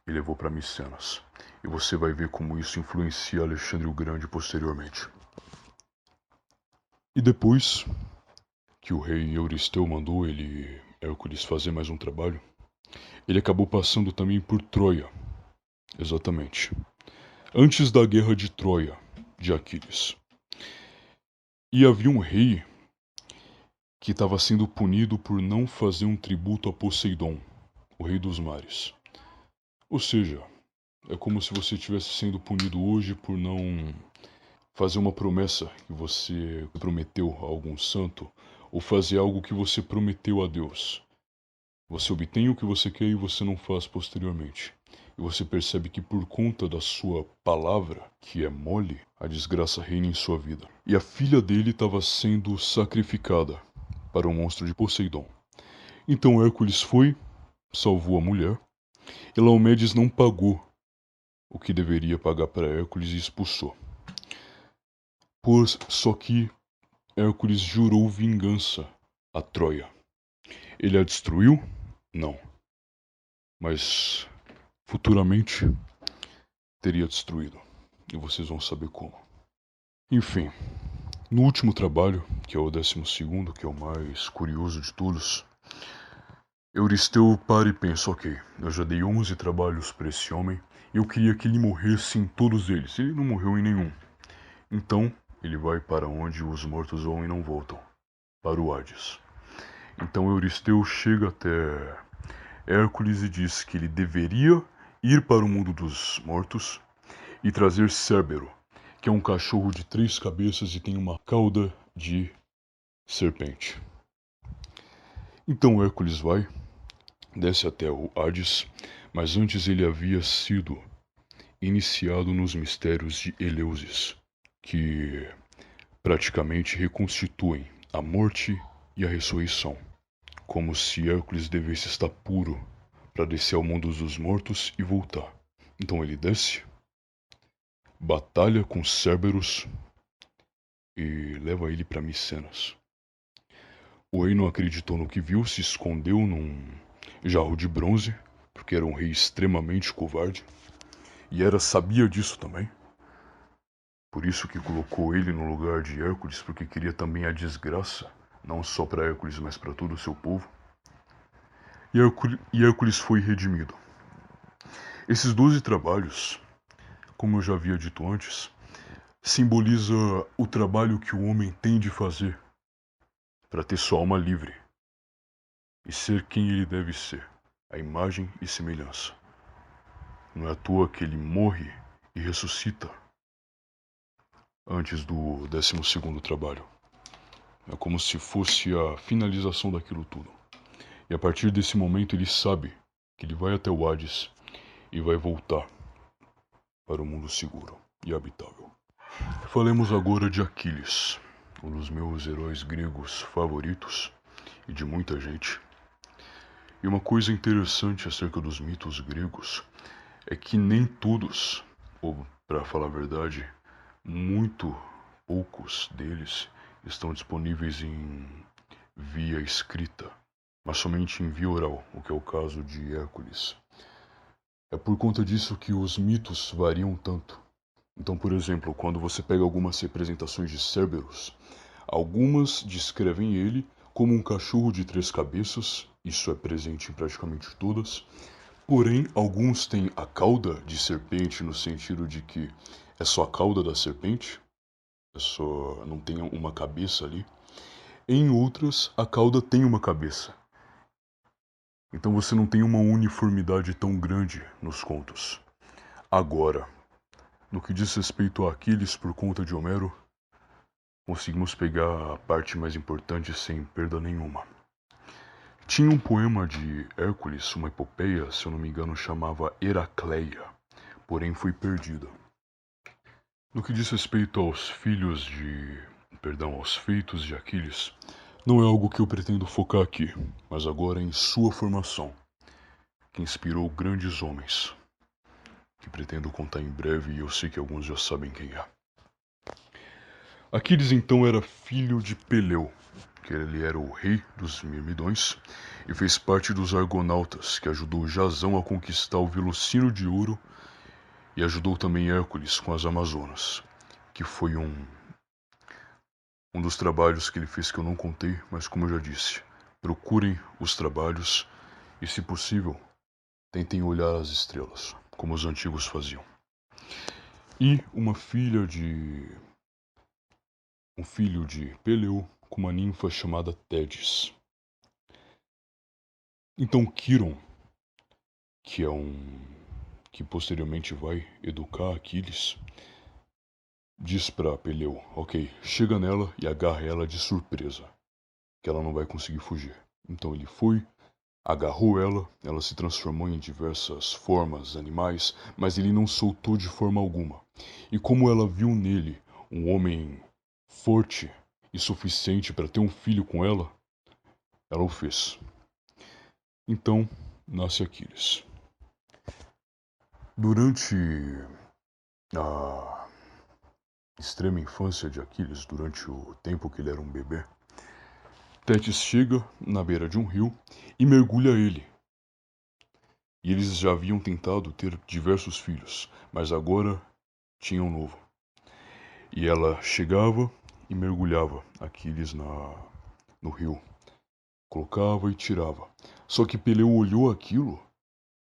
Speaker 2: e levou para Micenas. E você vai ver como isso influencia Alexandre o Grande posteriormente. E depois que o rei Euristeu mandou Hércules fazer mais um trabalho, ele acabou passando também por Troia. Exatamente. Antes da guerra de Troia, de Aquiles. E havia um rei que estava sendo punido por não fazer um tributo a Poseidon, o rei dos mares. Ou seja, é como se você estivesse sendo punido hoje por não fazer uma promessa que você prometeu a algum santo, ou fazer algo que você prometeu a Deus. Você obtém o que você quer e você não faz posteriormente. E você percebe que por conta da sua palavra, que é mole, a desgraça reina em sua vida. E a filha dele estava sendo sacrificada para o monstro de Poseidon. Então Hércules foi, salvou a mulher, e Laomedes não pagou o que deveria pagar para Hércules e expulsou. Só que Hércules jurou vingança a Troia. Ele a destruiu? Não. Mas futuramente teria destruído. E vocês vão saber como. Enfim, no último trabalho, que é o 12º, que é o mais curioso de todos, Euristeu para e pensa, ok, eu já dei 11 trabalhos para esse homem e eu queria que ele morresse em todos eles. Ele não morreu em nenhum. Então, ele vai para onde os mortos vão e não voltam, para o Hades. Então Euristeu chega até Hércules e diz que ele deveria ir para o mundo dos mortos e trazer Cérbero, que é um cachorro de 3 cabeças e tem uma cauda de serpente. Então Hércules vai, desce até o Hades, mas antes ele havia sido iniciado nos mistérios de Eleusis, que praticamente reconstituem a morte e a ressurreição, como se Hércules devesse estar puro para descer ao mundo dos mortos e voltar. Então ele desce, batalha com Cerberus e leva ele para Micenas. O rei não acreditou no que viu, se escondeu num jarro de bronze, porque era um rei extremamente covarde, e sabia disso também. Por isso que colocou ele no lugar de Hércules, porque queria também a desgraça, não só para Hércules, mas para todo o seu povo. E Hércules foi redimido. Esses 12 trabalhos, como eu já havia dito antes, simboliza o trabalho que o homem tem de fazer para ter sua alma livre e ser quem ele deve ser, a imagem e semelhança. Não é à toa que ele morre e ressuscita antes do 12º trabalho. É como se fosse a finalização daquilo tudo. E a partir desse momento ele sabe que ele vai até o Hades e vai voltar para um mundo seguro e habitável. Falemos agora de Aquiles, um dos meus heróis gregos favoritos e de muita gente. E uma coisa interessante acerca dos mitos gregos é que nem todos, ou para falar a verdade, muito poucos deles estão disponíveis em via escrita, mas somente em via oral, o que é o caso de Hércules. É por conta disso que os mitos variam tanto. Então, por exemplo, quando você pega algumas representações de Cerberus, algumas descrevem ele como um cachorro de 3 cabeças, isso é presente em praticamente todas, porém alguns têm a cauda de serpente no sentido de que é só a cauda da serpente, é só não tem uma cabeça ali. Em outras, a cauda tem uma cabeça. Então você não tem uma uniformidade tão grande nos contos. Agora, no que diz respeito a Aquiles por conta de Homero, conseguimos pegar a parte mais importante sem perda nenhuma. Tinha um poema de Hércules, uma epopeia, se eu não me engano, chamava Heracleia, porém foi perdida. No que diz respeito aos aos feitos de Aquiles, não é algo que eu pretendo focar aqui, mas agora em sua formação, que inspirou grandes homens, que pretendo contar em breve e eu sei que alguns já sabem quem é. Aquiles então era filho de Peleu, que ele era o rei dos Mirmidões e fez parte dos Argonautas, que ajudou Jasão a conquistar o Velocino de Ouro e ajudou também Hércules com as Amazonas, que foi um dos trabalhos que ele fez que eu não contei, mas como eu já disse, procurem os trabalhos e, se possível, tentem olhar as estrelas, como os antigos faziam. E um filho de Peleu com uma ninfa chamada Tétis. Então Quiron, que posteriormente vai educar Aquiles, diz para Peleu, ok, chega nela e agarra ela de surpresa, que ela não vai conseguir fugir. Então ele foi, agarrou ela, ela se transformou em diversas formas animais, mas ele não soltou de forma alguma. E como ela viu nele um homem forte e suficiente para ter um filho com ela o fez. Então nasce Aquiles. Durante a extrema infância de Aquiles, durante o tempo que ele era um bebê, Tétis chega na beira de um rio e mergulha ele. E eles já haviam tentado ter diversos filhos, mas agora tinham um novo. E ela chegava e mergulhava Aquiles no rio. Colocava e tirava. Só que Peleu olhou aquilo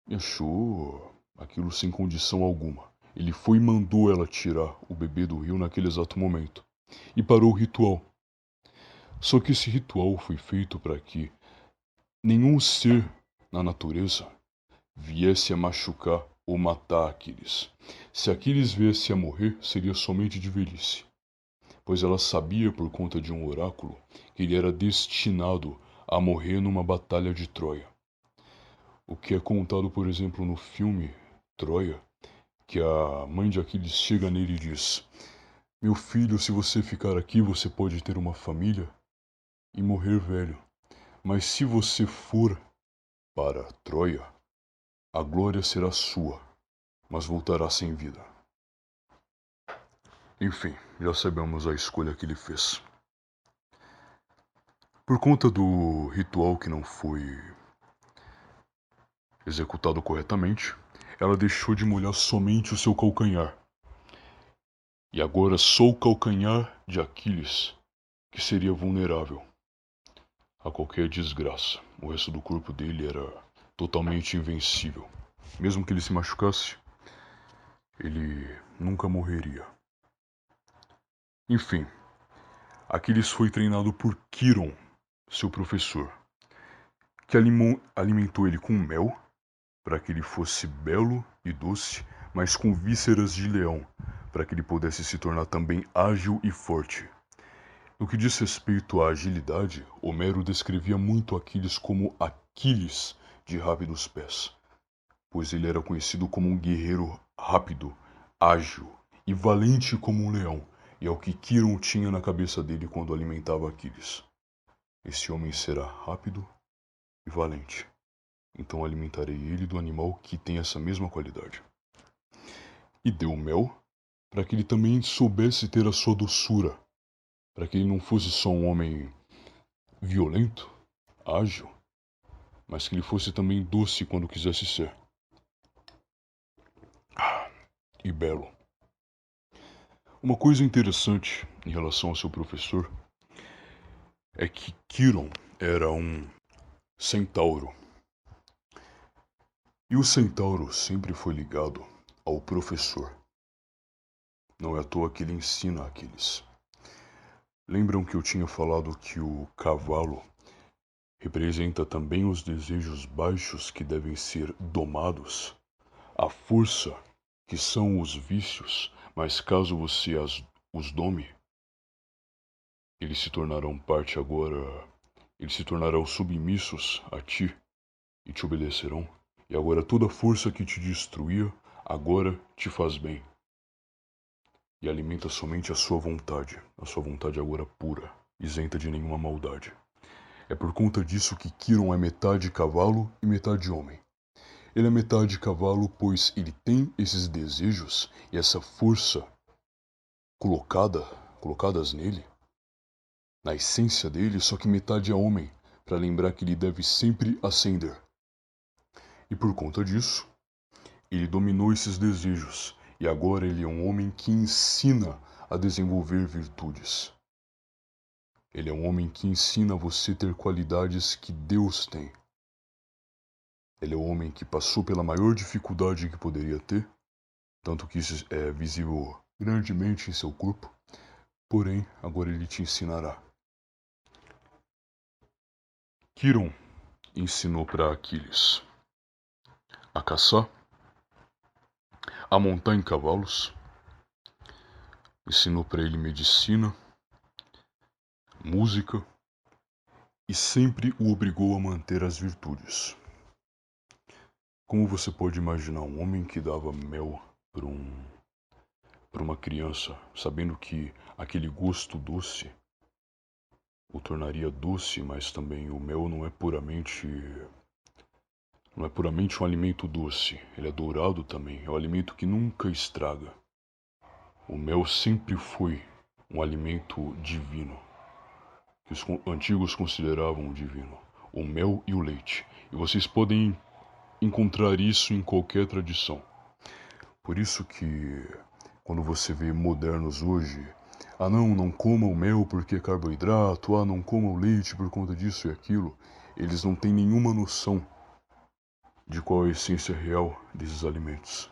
Speaker 2: e achou aquilo sem condição alguma. Ele foi e mandou ela tirar o bebê do rio naquele exato momento. E parou o ritual. Só que esse ritual foi feito para que nenhum ser na natureza viesse a machucar ou matar Aquiles. Se Aquiles viesse a morrer, seria somente de velhice, pois ela sabia por conta de um oráculo que ele era destinado a morrer numa batalha de Troia. O que é contado, por exemplo, no filme Troia, que a mãe de Aquiles chega nele e diz: meu filho, se você ficar aqui, você pode ter uma família e morrer velho. Mas se você for para Troia, a glória será sua, mas voltará sem vida. Enfim, já sabemos a escolha que ele fez. Por conta do ritual que não foi executado corretamente, ela deixou de molhar somente o seu calcanhar. E agora só o calcanhar de Aquiles que seria vulnerável a qualquer desgraça. O resto do corpo dele era totalmente invencível. Mesmo que ele se machucasse, ele nunca morreria. Enfim, Aquiles foi treinado por Quiron, seu professor, que alimentou ele com mel, para que ele fosse belo e doce, mas com vísceras de leão, para que ele pudesse se tornar também ágil e forte. No que diz respeito à agilidade, Homero descrevia muito Aquiles como Aquiles de rápidos pés, pois ele era conhecido como um guerreiro rápido, ágil e valente como um leão, e é o que Quirón tinha na cabeça dele quando alimentava Aquiles. Esse homem será rápido e valente, então alimentarei ele do animal que tem essa mesma qualidade. E deu mel para que ele também soubesse ter a sua doçura, para que ele não fosse só um homem violento, ágil, mas que ele fosse também doce quando quisesse ser. E belo. Uma coisa interessante em relação ao seu professor é que Quirón era um centauro. E o centauro sempre foi ligado ao professor. Não é à toa que ele ensina Aquiles. Lembram que eu tinha falado que o cavalo representa também os desejos baixos que devem ser domados? A força, que são os vícios, mas caso você os dome, eles se tornarão parte agora. Eles se tornarão submissos a ti e te obedecerão. E agora toda força que te destruía, agora te faz bem. E alimenta somente a sua vontade agora pura, isenta de nenhuma maldade. É por conta disso que Quirón é metade cavalo e metade homem. Ele é metade cavalo, pois ele tem esses desejos e essa força colocadas nele, na essência dele, só que metade é homem, para lembrar que ele deve sempre ascender. E por conta disso, ele dominou esses desejos, e agora ele é um homem que ensina a desenvolver virtudes. Ele é um homem que ensina você a ter qualidades que Deus tem. Ele é um homem que passou pela maior dificuldade que poderia ter, tanto que isso é visível grandemente em seu corpo, porém, agora ele te ensinará. Quirón ensinou para Aquiles a caçar, a montar em cavalos, ensinou para ele medicina, música e sempre o obrigou a manter as virtudes. Como você pode imaginar um homem que dava mel para uma criança, sabendo que aquele gosto doce o tornaria doce, mas também o mel não é puramente um alimento doce, ele é dourado também, é um alimento que nunca estraga. O mel sempre foi um alimento divino, que os antigos consideravam divino, o mel e o leite. E vocês podem encontrar isso em qualquer tradição. Por isso que quando você vê modernos hoje, não coma o mel porque é carboidrato, não coma o leite por conta disso e aquilo, eles não têm nenhuma noção de qual é a essência real desses alimentos,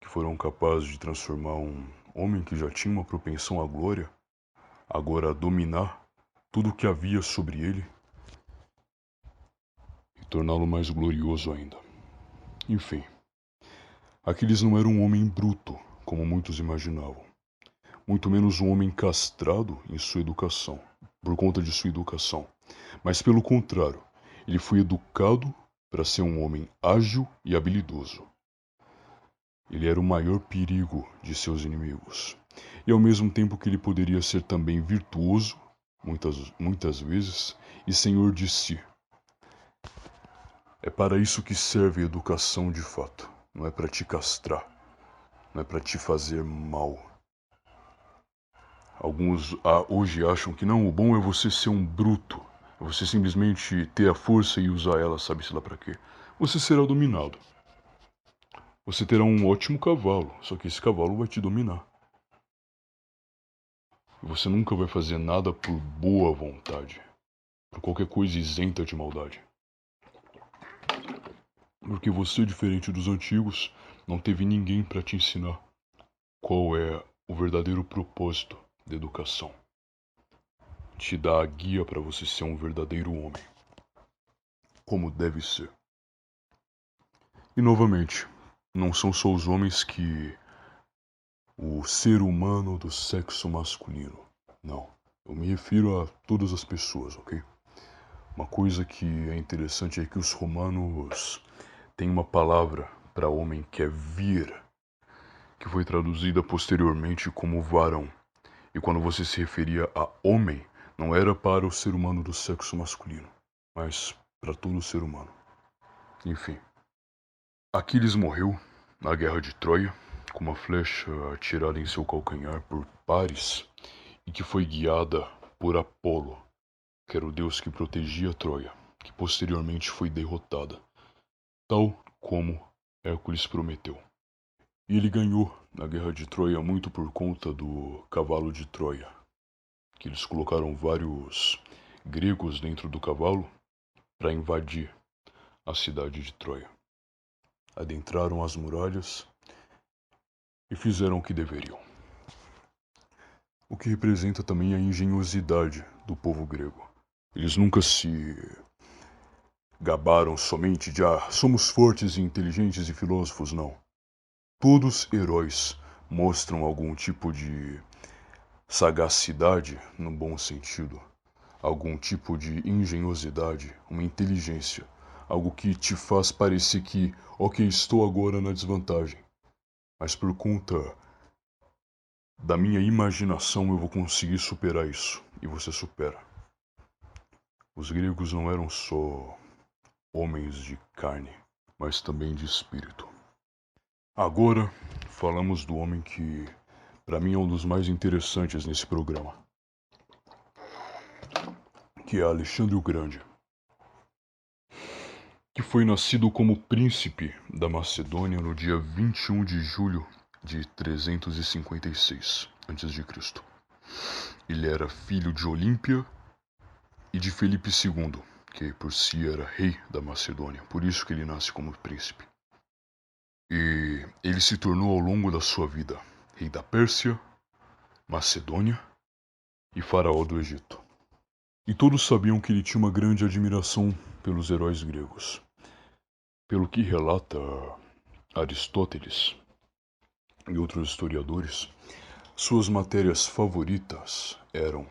Speaker 2: que foram capazes de transformar um homem que já tinha uma propensão à glória, agora a dominar tudo o que havia sobre ele e torná-lo mais glorioso ainda. Enfim, Aquiles não era um homem bruto, como muitos imaginavam, muito menos um homem castrado em sua educação, por conta de sua educação, mas pelo contrário, ele foi educado para ser um homem ágil e habilidoso. Ele era o maior perigo de seus inimigos, e ao mesmo tempo que ele poderia ser também virtuoso, muitas vezes, e senhor de si. É para isso que serve a educação de fato, não é para te castrar, não é para te fazer mal. Alguns hoje acham que não, o bom é você ser um bruto, é você simplesmente ter a força e usar ela, sabe-se lá para quê. Você será dominado. Você terá um ótimo cavalo, só que esse cavalo vai te dominar. Você nunca vai fazer nada por boa vontade, por qualquer coisa isenta de maldade. Porque você, diferente dos antigos, não teve ninguém para te ensinar qual é o verdadeiro propósito da educação. Te dá a guia para você ser um verdadeiro homem, como deve ser. E novamente, não são só os homens que o ser humano do sexo masculino. Não, eu me refiro a todas as pessoas, ok? Uma coisa que é interessante é que os romanos têm uma palavra para homem quer vir, que foi traduzida posteriormente como varão. E quando você se referia a homem, não era para o ser humano do sexo masculino, mas para todo ser humano. Enfim, Aquiles morreu na guerra de Troia, com uma flecha atirada em seu calcanhar por Paris e que foi guiada por Apolo, que era o deus que protegia Troia, que posteriormente foi derrotada, tal como Hércules prometeu. E ele ganhou na guerra de Troia muito por conta do cavalo de Troia, que eles colocaram vários gregos dentro do cavalo para invadir a cidade de Troia. Adentraram as muralhas e fizeram o que deveriam. O que representa também a engenhosidade do povo grego. Eles nunca se gabaram somente de somos fortes e inteligentes e filósofos, não. Todos heróis mostram algum tipo de sagacidade, no bom sentido, algum tipo de engenhosidade, uma inteligência, algo que te faz parecer que, ok, estou agora na desvantagem, mas por conta da minha imaginação eu vou conseguir superar isso, e você supera. Os gregos não eram só homens de carne, mas também de espírito. Agora, falamos do homem que, para mim, é um dos mais interessantes nesse programa, que é Alexandre o Grande, que foi nascido como príncipe da Macedônia no dia 21 de julho de 356 a.C. Ele era filho de Olímpia e de Felipe II, que por si era rei da Macedônia, por isso que ele nasce como príncipe. E ele se tornou ao longo da sua vida rei da Pérsia, Macedônia e faraó do Egito. E todos sabiam que ele tinha uma grande admiração pelos heróis gregos. Pelo que relata Aristóteles e outros historiadores, suas matérias favoritas eram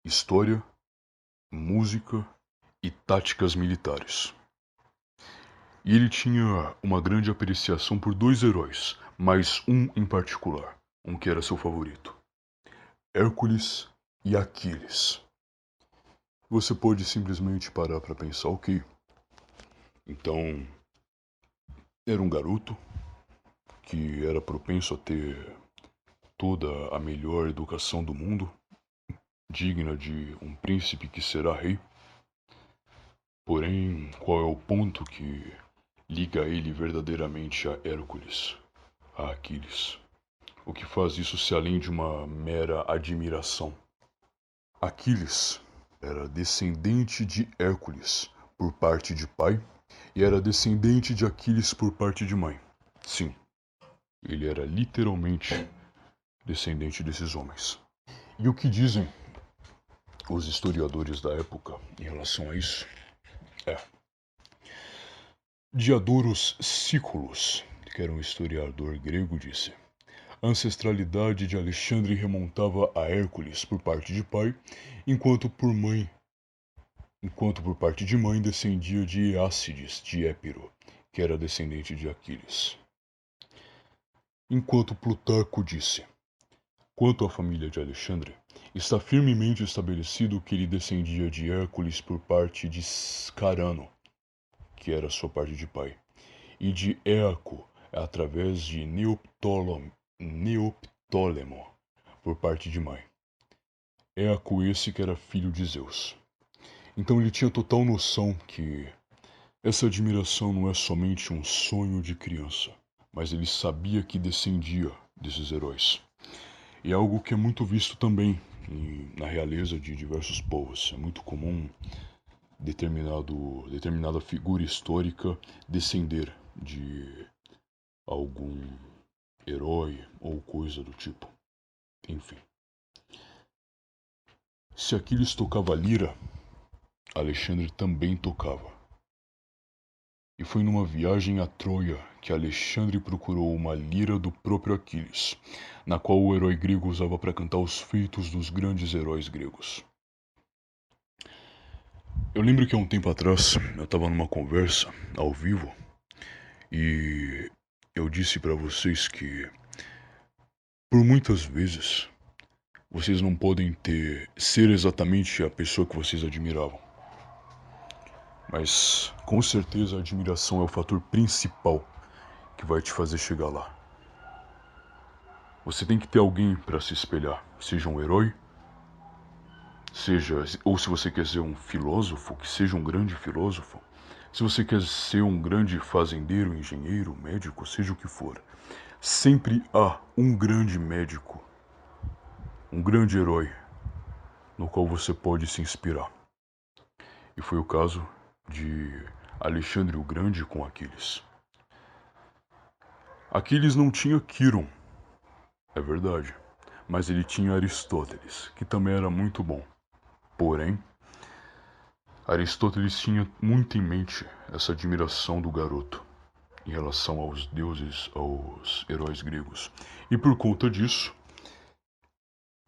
Speaker 2: história, música e táticas militares. E ele tinha uma grande apreciação por dois heróis, mas um em particular, um que era seu favorito: Hércules e Aquiles. Você pode simplesmente parar para pensar, ok, então era um garoto que era propenso a ter toda a melhor educação do mundo, digna de um príncipe que será rei. Porém, qual é o ponto que liga ele verdadeiramente a Hércules, a Aquiles? O que faz isso se além de uma mera admiração? Aquiles era descendente de Hércules por parte de pai e era descendente de Aquiles por parte de mãe. Sim, ele era literalmente descendente desses homens. E o que dizem os historiadores da época em relação a isso é: Diodorus Sículos, que era um historiador grego, disse: a ancestralidade de Alexandre remontava a Hércules por parte de pai, enquanto por parte de mãe descendia de Eácides de Épiro, que era descendente de Aquiles. Enquanto Plutarco disse: quanto à família de Alexandre, está firmemente estabelecido que ele descendia de Hércules por parte de Carano, que era sua parte de pai, e de Éaco através de Neoptólemo por parte de mãe. Éaco esse que era filho de Zeus. Então ele tinha total noção que essa admiração não é somente um sonho de criança, mas ele sabia que descendia desses heróis. E é algo que é muito visto também na realeza de diversos povos. É muito comum determinada figura histórica descender de algum herói ou coisa do tipo. Enfim. Se Aquiles tocava lira, Alexandre também tocava. E foi numa viagem a Troia que Alexandre procurou uma lira do próprio Aquiles, na qual o herói grego usava para cantar os feitos dos grandes heróis gregos. Eu lembro que há um tempo atrás eu estava numa conversa ao vivo E eu disse para vocês que, por muitas vezes, vocês não podem ser exatamente a pessoa que vocês admiravam. Mas, com certeza, a admiração é o fator principal que vai te fazer chegar lá. Você tem que ter alguém para se espelhar, seja um herói, ou se você quer ser um filósofo, que seja um grande filósofo. Se você quer ser um grande fazendeiro, engenheiro, médico, seja o que for. Sempre há um grande médico, um grande herói, no qual você pode se inspirar. E foi o caso de Alexandre o Grande com Aquiles. Aquiles não tinha Quirón, é verdade, mas ele tinha Aristóteles, que também era muito bom. Porém, Aristóteles tinha muito em mente essa admiração do garoto em relação aos deuses, aos heróis gregos. E por conta disso,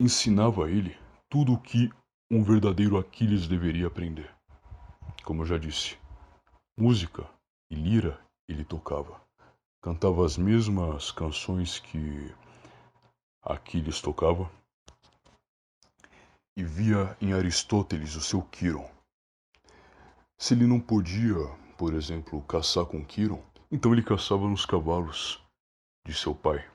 Speaker 2: ensinava a ele tudo o que um verdadeiro Aquiles deveria aprender. Como eu já disse, música e lira ele tocava. Cantava as mesmas canções que Aquiles tocava e via em Aristóteles o seu Quirón. Se ele não podia, por exemplo, caçar com Quirón, então ele caçava nos cavalos de seu pai.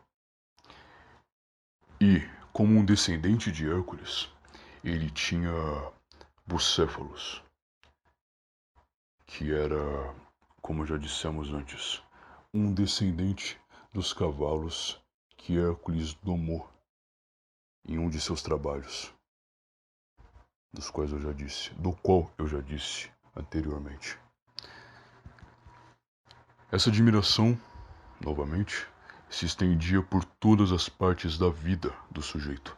Speaker 2: E, como um descendente de Hércules, ele tinha Bucéfalos, que era, como já dissemos antes, um descendente dos cavalos que Hércules domou em um de seus trabalhos, do qual eu já disse anteriormente. Essa admiração, novamente, se estendia por todas as partes da vida do sujeito.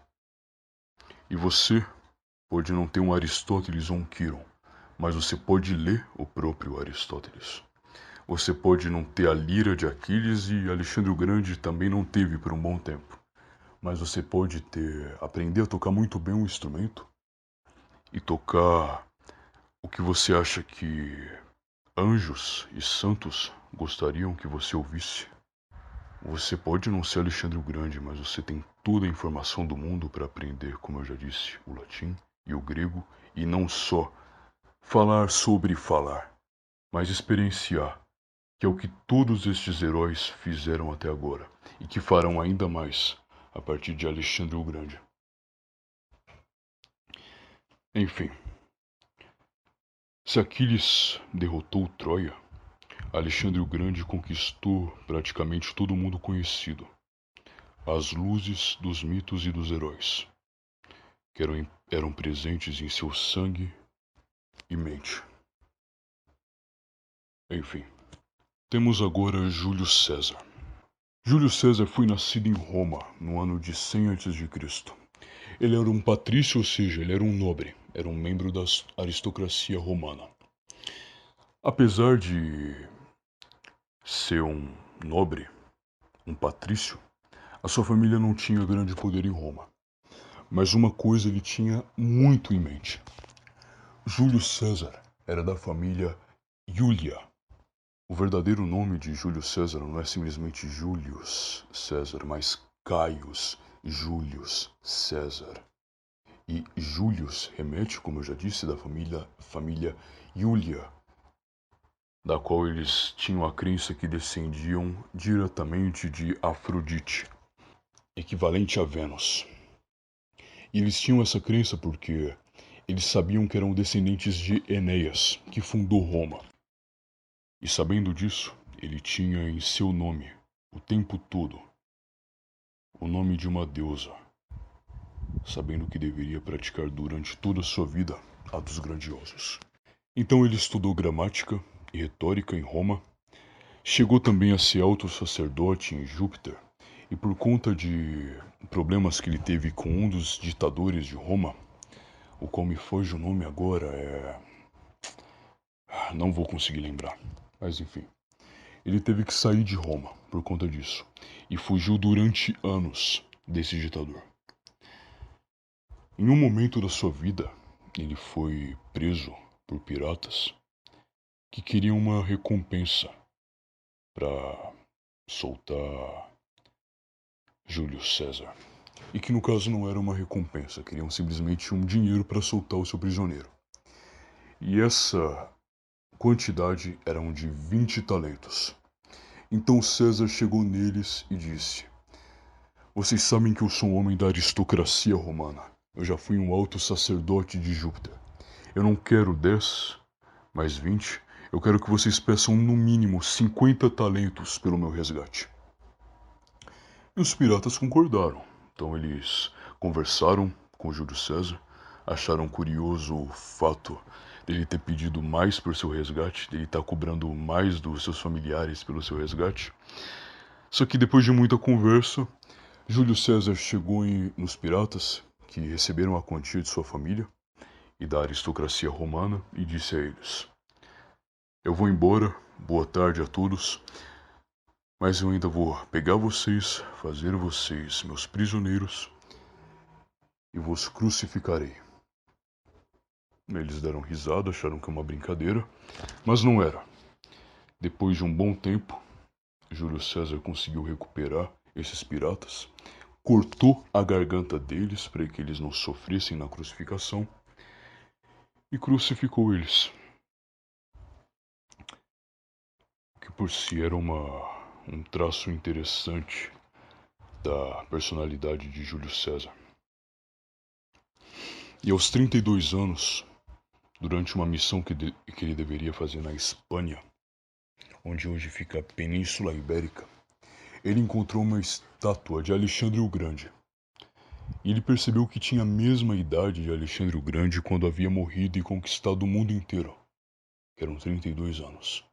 Speaker 2: E você pode não ter um Aristóteles ou um Quirón, mas você pode ler o próprio Aristóteles. Você pode não ter a lira de Aquiles, e Alexandre o Grande também não teve por um bom tempo. Mas você pode aprender a tocar muito bem um instrumento e tocar o que você acha que anjos e santos gostariam que você ouvisse. Você pode não ser Alexandre o Grande, mas você tem toda a informação do mundo para aprender, como eu já disse, o latim e o grego, e não só falar sobre falar, mas experienciar, que é o que todos estes heróis fizeram até agora, e que farão ainda mais a partir de Alexandre o Grande. Enfim, se Aquiles derrotou Troia, Alexandre o Grande conquistou praticamente todo o mundo conhecido, as luzes dos mitos e dos heróis, que eram presentes em seu sangue e mente. Enfim, temos agora Júlio César. Júlio César foi nascido em Roma no ano de 100 a.C. Ele era um patrício, ou seja, ele era um nobre, era um membro da aristocracia romana. Apesar de ser um nobre, um patrício, a sua família não tinha grande poder em Roma. Mas uma coisa ele tinha muito em mente. Júlio César era da família Iulia. O verdadeiro nome de Júlio César não é simplesmente Július César, mas Caius Július César. E Július remete, como eu já disse, da família Iulia, da qual eles tinham a crença que descendiam diretamente de Afrodite, equivalente a Vênus. E eles tinham essa crença porque eles sabiam que eram descendentes de Enéas, que fundou Roma. E sabendo disso, ele tinha em seu nome, o tempo todo, o nome de uma deusa, sabendo que deveria praticar durante toda a sua vida atos grandiosos. Então ele estudou gramática e retórica em Roma, chegou também a ser alto sacerdote em Júpiter, e por conta de problemas que ele teve com um dos ditadores de Roma, o qual me foge o nome agora, não vou conseguir lembrar, mas enfim. Ele teve que sair de Roma por conta disso, e fugiu durante anos desse ditador. Em um momento da sua vida, ele foi preso por piratas que queriam uma recompensa para soltar Júlio César. E que no caso não era uma recompensa, queriam simplesmente um dinheiro para soltar o seu prisioneiro. E essa quantidade eram de 20 talentos. Então César chegou neles e disse: Vocês sabem que eu sou um homem da aristocracia romana. Eu já fui um alto sacerdote de Júpiter. Eu não quero 10, mais 20. Eu quero que vocês peçam no mínimo 50 talentos pelo meu resgate. E os piratas concordaram. Então eles conversaram com Júlio César, acharam curioso o fato dele ter pedido mais por seu resgate, dele estar cobrando mais dos seus familiares pelo seu resgate. Só que depois de muita conversa, Júlio César chegou nos piratas, que receberam a quantia de sua família e da aristocracia romana, e disse a eles: Eu vou embora, boa tarde a todos, mas eu ainda vou pegar vocês, fazer vocês meus prisioneiros e vos crucificarei. Eles deram risada, acharam que era uma brincadeira, mas não era. Depois de um bom tempo, Júlio César conseguiu recuperar esses piratas, cortou a garganta deles para que eles não sofressem na crucificação e crucificou eles. Que por si era um traço interessante da personalidade de Júlio César. E aos 32 anos, durante uma missão que ele deveria fazer na Espanha, onde hoje fica a Península Ibérica, ele encontrou uma estátua de Alexandre o Grande. E ele percebeu que tinha a mesma idade de Alexandre o Grande quando havia morrido e conquistado o mundo inteiro, que eram 32 anos.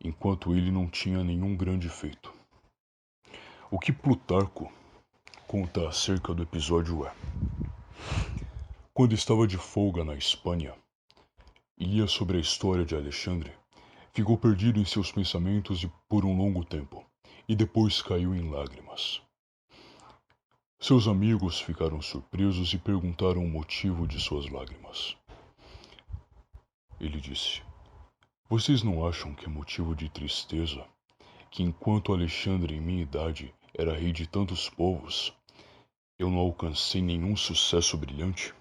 Speaker 2: Enquanto ele não tinha nenhum grande feito. O que Plutarco conta acerca do episódio é: quando estava de folga na Espanha e lia sobre a história de Alexandre, ficou perdido em seus pensamentos por um longo tempo, e depois caiu em lágrimas. Seus amigos ficaram surpresos e perguntaram o motivo de suas lágrimas. Ele disse: Vocês não acham que é motivo de tristeza que enquanto Alexandre em minha idade era rei de tantos povos, eu não alcancei nenhum sucesso brilhante?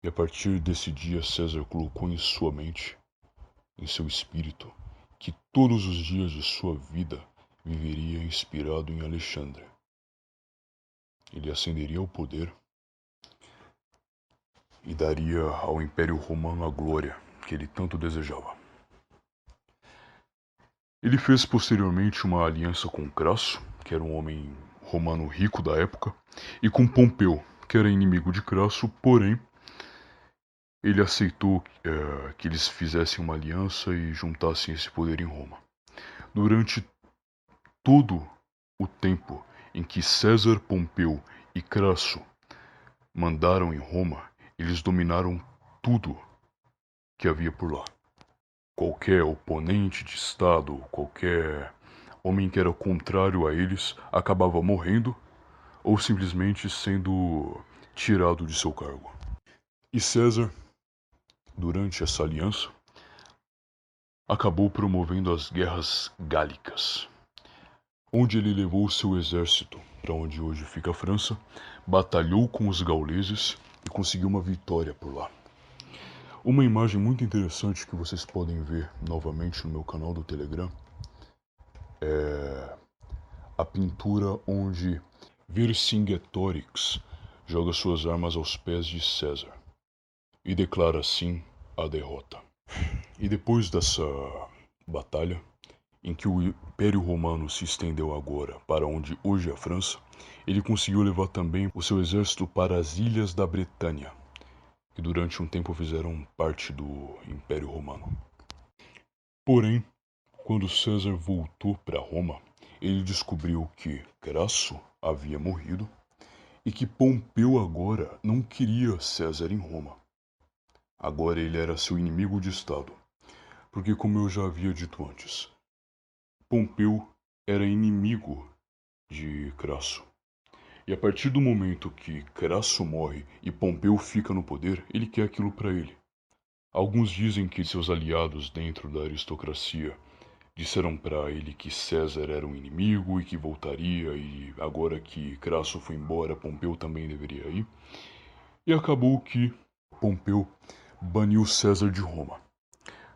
Speaker 2: E a partir desse dia César colocou em sua mente, em seu espírito, que todos os dias de sua vida viveria inspirado em Alexandre. Ele ascenderia ao poder e daria ao Império Romano a glória que ele tanto desejava. Ele fez posteriormente uma aliança com Crasso, que era um homem romano rico da época, e com Pompeu, que era inimigo de Crasso, porém ele aceitou que eles fizessem uma aliança e juntassem esse poder em Roma. Durante todo o tempo em que César, Pompeu e Crasso mandaram em Roma, eles dominaram tudo que havia por lá. Qualquer oponente de Estado, qualquer homem que era contrário a eles, acabava morrendo ou simplesmente sendo tirado de seu cargo. E César, durante essa aliança, acabou promovendo as guerras gálicas, onde ele levou seu exército para onde hoje fica a França, batalhou com os gauleses e conseguiu uma vitória por lá. Uma imagem muito interessante que vocês podem ver novamente no meu canal do Telegram é a pintura onde Vercingetorix joga suas armas aos pés de César e declara assim a derrota. E depois dessa batalha, em que o Império Romano se estendeu agora para onde hoje é a França, ele conseguiu levar também o seu exército para as ilhas da Bretanha, que durante um tempo fizeram parte do Império Romano. Porém, quando César voltou para Roma, ele descobriu que Crasso havia morrido e que Pompeu agora não queria César em Roma. Agora ele era seu inimigo de Estado, porque, como eu já havia dito antes, Pompeu era inimigo de Crasso. E a partir do momento que Crasso morre e Pompeu fica no poder, ele quer aquilo para ele. Alguns dizem que seus aliados dentro da aristocracia disseram para ele que César era um inimigo e que voltaria, e agora que Crasso foi embora, Pompeu também deveria ir. E acabou que Pompeu baniu César de Roma.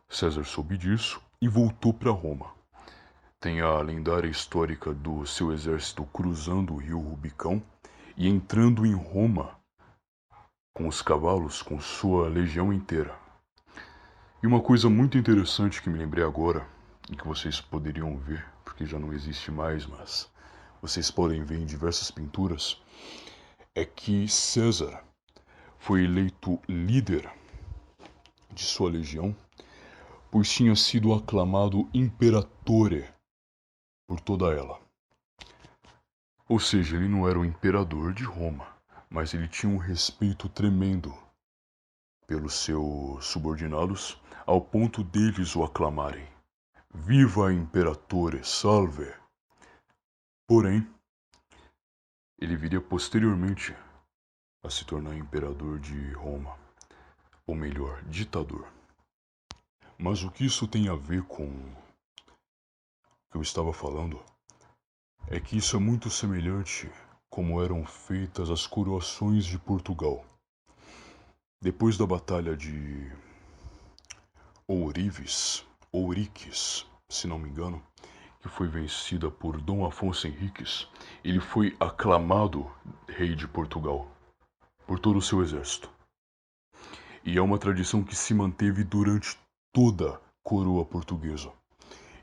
Speaker 2: César soube disso e voltou para Roma. Tem a lendária histórica do seu exército cruzando o rio Rubicão e entrando em Roma com os cavalos, com sua legião inteira. E uma coisa muito interessante que me lembrei agora, e que vocês poderiam ver, porque já não existe mais, mas vocês podem ver em diversas pinturas, é que César foi eleito líder de sua legião, pois tinha sido aclamado imperatore por toda ela. Ou seja, ele não era o imperador de Roma, mas ele tinha um respeito tremendo pelos seus subordinados, ao ponto deles o aclamarem. Viva Imperatore, salve! Porém, ele viria posteriormente a se tornar imperador de Roma, ou melhor, ditador. Mas o que isso tem a ver com o que eu estava falando é que isso é muito semelhante como eram feitas as coroações de Portugal. Depois da batalha de Ouriques, se não me engano, que foi vencida por Dom Afonso Henriques, ele foi aclamado rei de Portugal por todo o seu exército. E é uma tradição que se manteve durante toda a coroa portuguesa.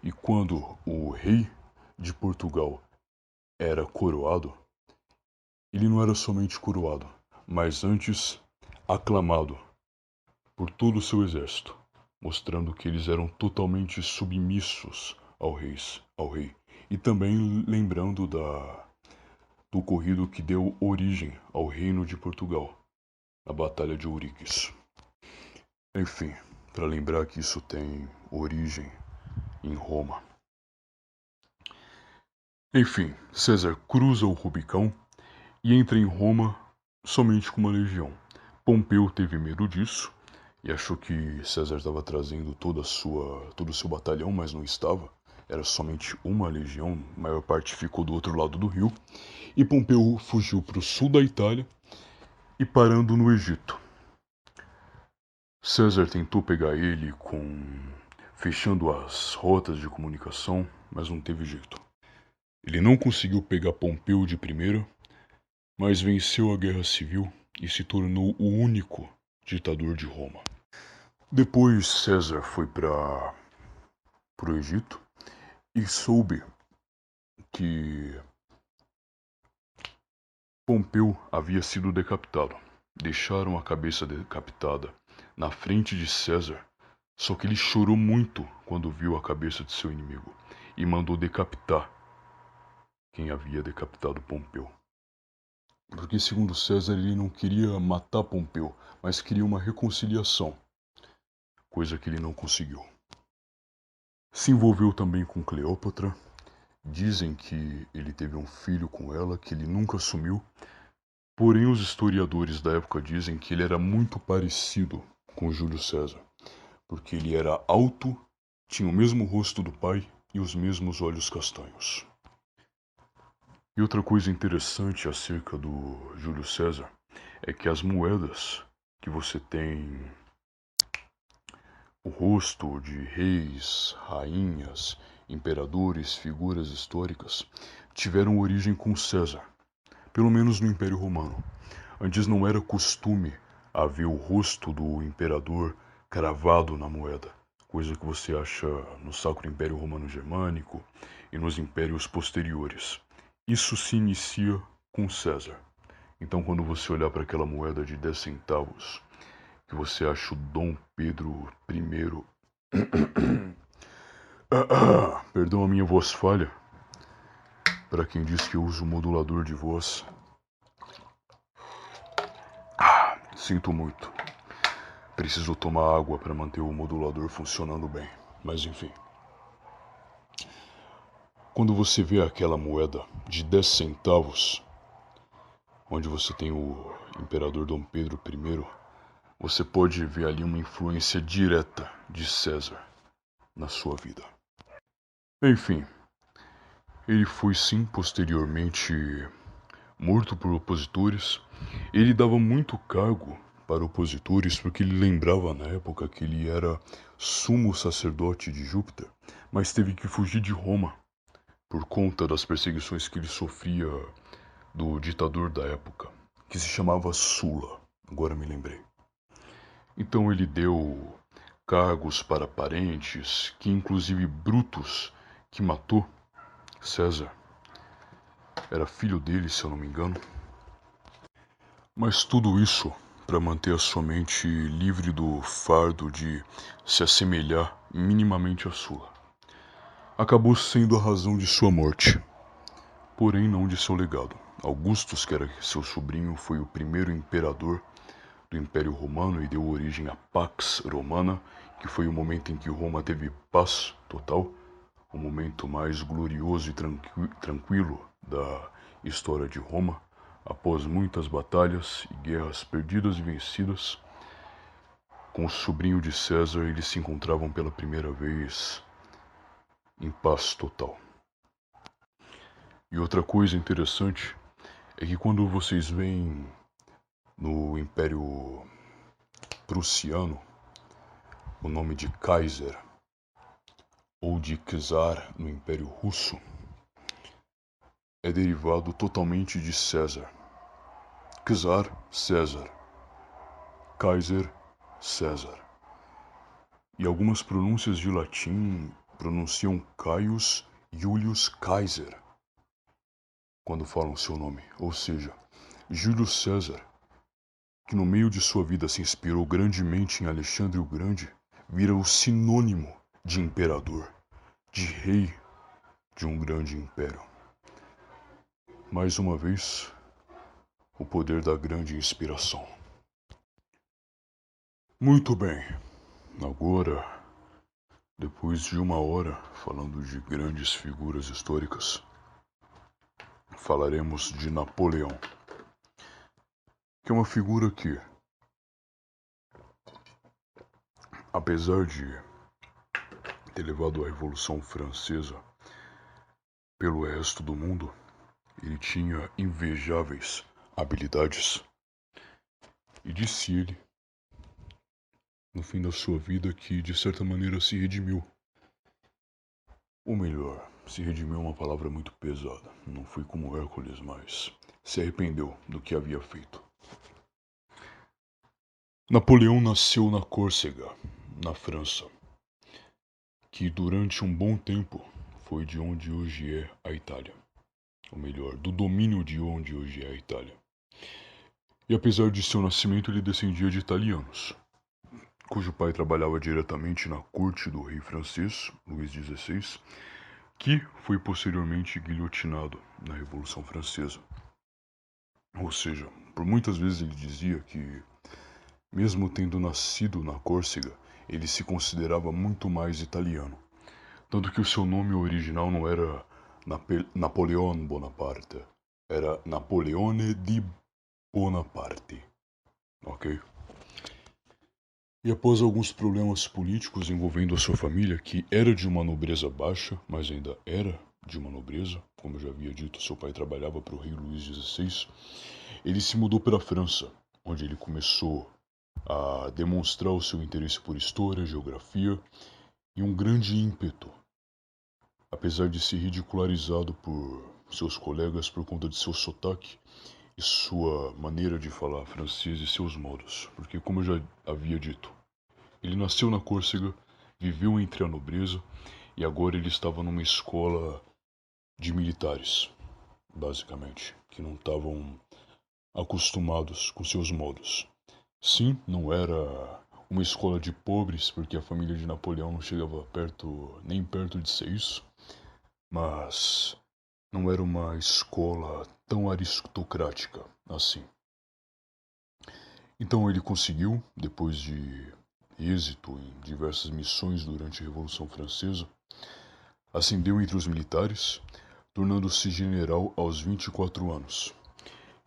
Speaker 2: E quando o rei de Portugal era coroado, ele não era somente coroado, mas antes aclamado por todo o seu exército, mostrando que eles eram totalmente submissos ao rei. E também lembrando do ocorrido que deu origem ao reino de Portugal, a Batalha de Ouriques. Enfim, para lembrar que isso tem origem em Roma. Enfim, César cruza o Rubicão e entra em Roma somente com uma legião. Pompeu teve medo disso e achou que César estava trazendo todo o seu batalhão, mas não estava. Era somente uma legião, a maior parte ficou do outro lado do rio. E Pompeu fugiu para o sul da Itália e parando no Egito. César tentou pegar ele fechando as rotas de comunicação, mas não teve jeito. Ele não conseguiu pegar Pompeu de primeira, mas venceu a guerra civil e se tornou o único ditador de Roma. Depois César foi para o Egito e soube que Pompeu havia sido decapitado. Deixaram a cabeça decapitada na frente de César, só que ele chorou muito quando viu a cabeça de seu inimigo e mandou decapitar quem havia decapitado Pompeu. Porque, segundo César, ele não queria matar Pompeu, mas queria uma reconciliação, coisa que ele não conseguiu. Se envolveu também com Cleópatra. Dizem que ele teve um filho com ela, que ele nunca assumiu. Porém, os historiadores da época dizem que ele era muito parecido com Júlio César, porque ele era alto, tinha o mesmo rosto do pai e os mesmos olhos castanhos. E outra coisa interessante acerca do Júlio César é que as moedas que você tem o rosto de reis, rainhas, imperadores, figuras históricas, tiveram origem com César, pelo menos no Império Romano. Antes não era costume haver o rosto do imperador cravado na moeda, coisa que você acha no Sacro Império Romano Germânico e nos impérios posteriores. Isso se inicia com César. Então, quando você olhar para aquela moeda de 10 centavos, que você acha o Dom Pedro I... Perdão a minha voz falha, para quem diz que eu uso modulador de voz. Sinto muito. Preciso tomar água para manter o modulador funcionando bem. Mas enfim. Quando você vê aquela moeda de 10 centavos, onde você tem o imperador Dom Pedro I, você pode ver ali uma influência direta de César na sua vida. Enfim, ele foi sim posteriormente morto por opositores. Ele dava muito cargo para opositores porque ele lembrava na época que ele era sumo sacerdote de Júpiter, mas teve que fugir de Roma por conta das perseguições que ele sofria do ditador da época, que se chamava Sula, agora me lembrei. Então ele deu cargos para parentes, que inclusive Brutus, que matou César, era filho dele, se eu não me engano. Mas tudo isso para manter a sua mente livre do fardo de se assemelhar minimamente a Sula. Acabou sendo a razão de sua morte, porém não de seu legado. Augustus, que era seu sobrinho, foi o primeiro imperador do Império Romano e deu origem à Pax Romana, que foi o momento em que Roma teve paz total, o momento mais glorioso e tranquilo da história de Roma, após muitas batalhas e guerras perdidas e vencidas. Com o sobrinho de César, eles se encontravam pela primeira vez em paz total. E outra coisa interessante é que quando vocês veem no Império Prussiano o nome de Kaiser ou de Czar no Império Russo, é derivado totalmente de César. Czar, César. Kaiser, César. E algumas pronúncias de latim pronunciam Caius Iulius Caesar quando falam seu nome, ou seja, Júlio César, que no meio de sua vida se inspirou grandemente em Alexandre o Grande, vira o sinônimo de imperador, de rei de um grande império. Mais uma vez, o poder da grande inspiração. Muito bem, agora, depois de uma hora falando de grandes figuras históricas, falaremos de Napoleão, que é uma figura que, apesar de ter levado a Revolução Francesa pelo resto do mundo, ele tinha invejáveis habilidades. E disse ele, no fim da sua vida, que de certa maneira se redimiu. Ou melhor, se redimiu é uma palavra muito pesada. Não foi como Hércules, mas se arrependeu do que havia feito. Napoleão nasceu na Córcega, na França, que durante um bom tempo foi de onde hoje é a Itália. Ou melhor, do domínio de onde hoje é a Itália. E apesar de seu nascimento, ele descendia de italianos, cujo pai trabalhava diretamente na corte do rei francês, Luís XVI, que foi posteriormente guilhotinado na Revolução Francesa. Ou seja, por muitas vezes ele dizia que, mesmo tendo nascido na Córcega, ele se considerava muito mais italiano, tanto que o seu nome original não era Napoleon Bonaparte, era Napoleone di Bonaparte, ok? E após alguns problemas políticos envolvendo a sua família, que era de uma nobreza baixa, mas ainda era de uma nobreza, como eu já havia dito, seu pai trabalhava para o rei Luís XVI, ele se mudou para a França, onde ele começou a demonstrar o seu interesse por história, geografia e um grande ímpeto, apesar de ser ridicularizado por seus colegas por conta de seu sotaque e sua maneira de falar francês e seus modos, porque como eu já havia dito, ele nasceu na Córcega, viveu entre a nobreza e agora ele estava numa escola de militares, basicamente, que não estavam acostumados com seus modos. Sim, não era uma escola de pobres, porque a família de Napoleão não chegava nem perto de ser isso, mas não era uma escola tão aristocrática assim. Então ele conseguiu, depois de êxito em diversas missões durante a Revolução Francesa, ascendeu entre os militares, tornando-se general aos 24 anos.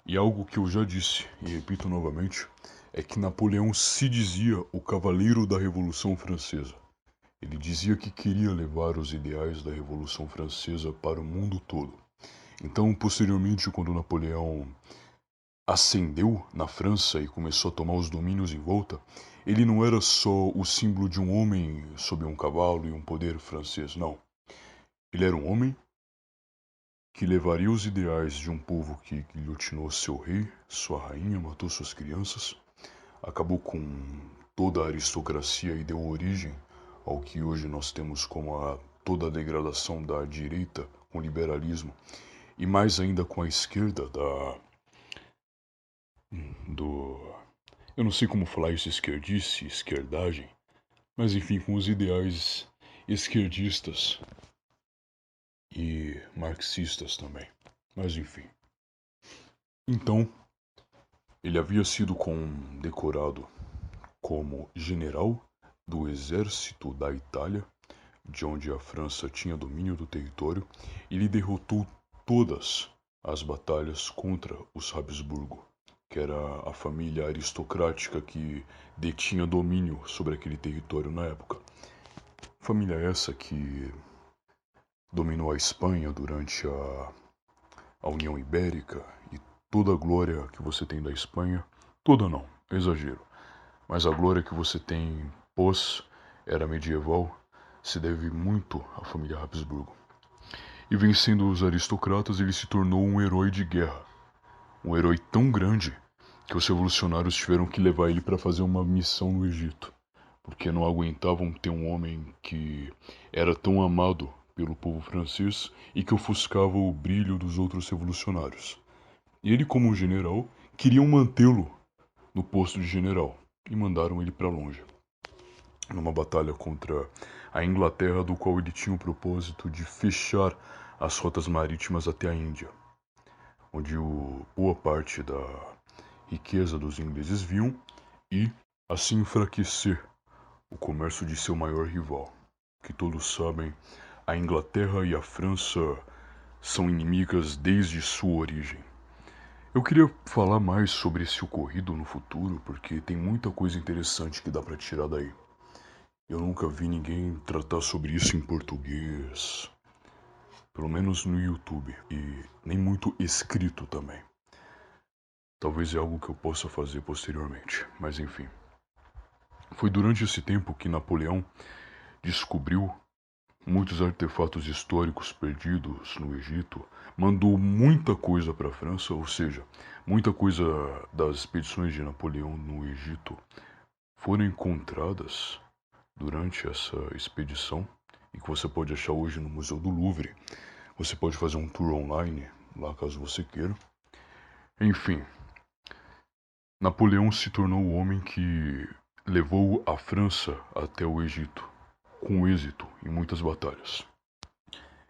Speaker 2: E algo que eu já disse, e repito novamente, é que Napoleão se dizia o cavaleiro da Revolução Francesa. Ele dizia que queria levar os ideais da Revolução Francesa para o mundo todo. Então, posteriormente, quando Napoleão ascendeu na França e começou a tomar os domínios em volta, ele não era só o símbolo de um homem sob um cavalo e um poder francês, não. Ele era um homem que levaria os ideais de um povo que guilhotinou seu rei, sua rainha, matou suas crianças, acabou com toda a aristocracia e deu origem ao que hoje nós temos como toda a degradação da direita com o liberalismo e mais ainda com a esquerda eu não sei como falar isso, esquerdice, esquerdagem, mas enfim, com os ideais esquerdistas e marxistas também. Mas enfim. Então, ele havia sido condecorado como general do exército da Itália, de onde a França tinha domínio do território, e ele derrotou todas as batalhas contra os Habsburgo, que era a família aristocrática que detinha domínio sobre aquele território na época. Família essa que dominou a Espanha durante a União Ibérica e toda a glória que você tem da Espanha, toda não, exagero, mas a glória que você tem pós-era medieval se deve muito à família Habsburgo. E vencendo os aristocratas, ele se tornou um herói de guerra. Um herói tão grande que os revolucionários tiveram que levar ele para fazer uma missão no Egito, porque não aguentavam ter um homem que era tão amado pelo povo francês e que ofuscava o brilho dos outros revolucionários. E ele, como general, queriam mantê-lo no posto de general e mandaram ele para longe, numa batalha contra a Inglaterra, do qual ele tinha o propósito de fechar as rotas marítimas até a Índia, onde boa parte da riqueza dos ingleses vinham e assim enfraquecer o comércio de seu maior rival. Que todos sabem, a Inglaterra e a França são inimigas desde sua origem. Eu queria falar mais sobre esse ocorrido no futuro, porque tem muita coisa interessante que dá para tirar daí. Eu nunca vi ninguém tratar sobre isso em português, pelo menos no YouTube, e nem muito escrito também. Talvez é algo que eu possa fazer posteriormente, mas enfim. Foi durante esse tempo que Napoleão descobriu muitos artefatos históricos perdidos no Egito, mandou muita coisa para a França, ou seja, muita coisa das expedições de Napoleão no Egito foram encontradas durante essa expedição e que você pode achar hoje no Museu do Louvre. Você pode fazer um tour online lá caso você queira. Enfim, Napoleão se tornou o homem que levou a França até o Egito, com êxito em muitas batalhas.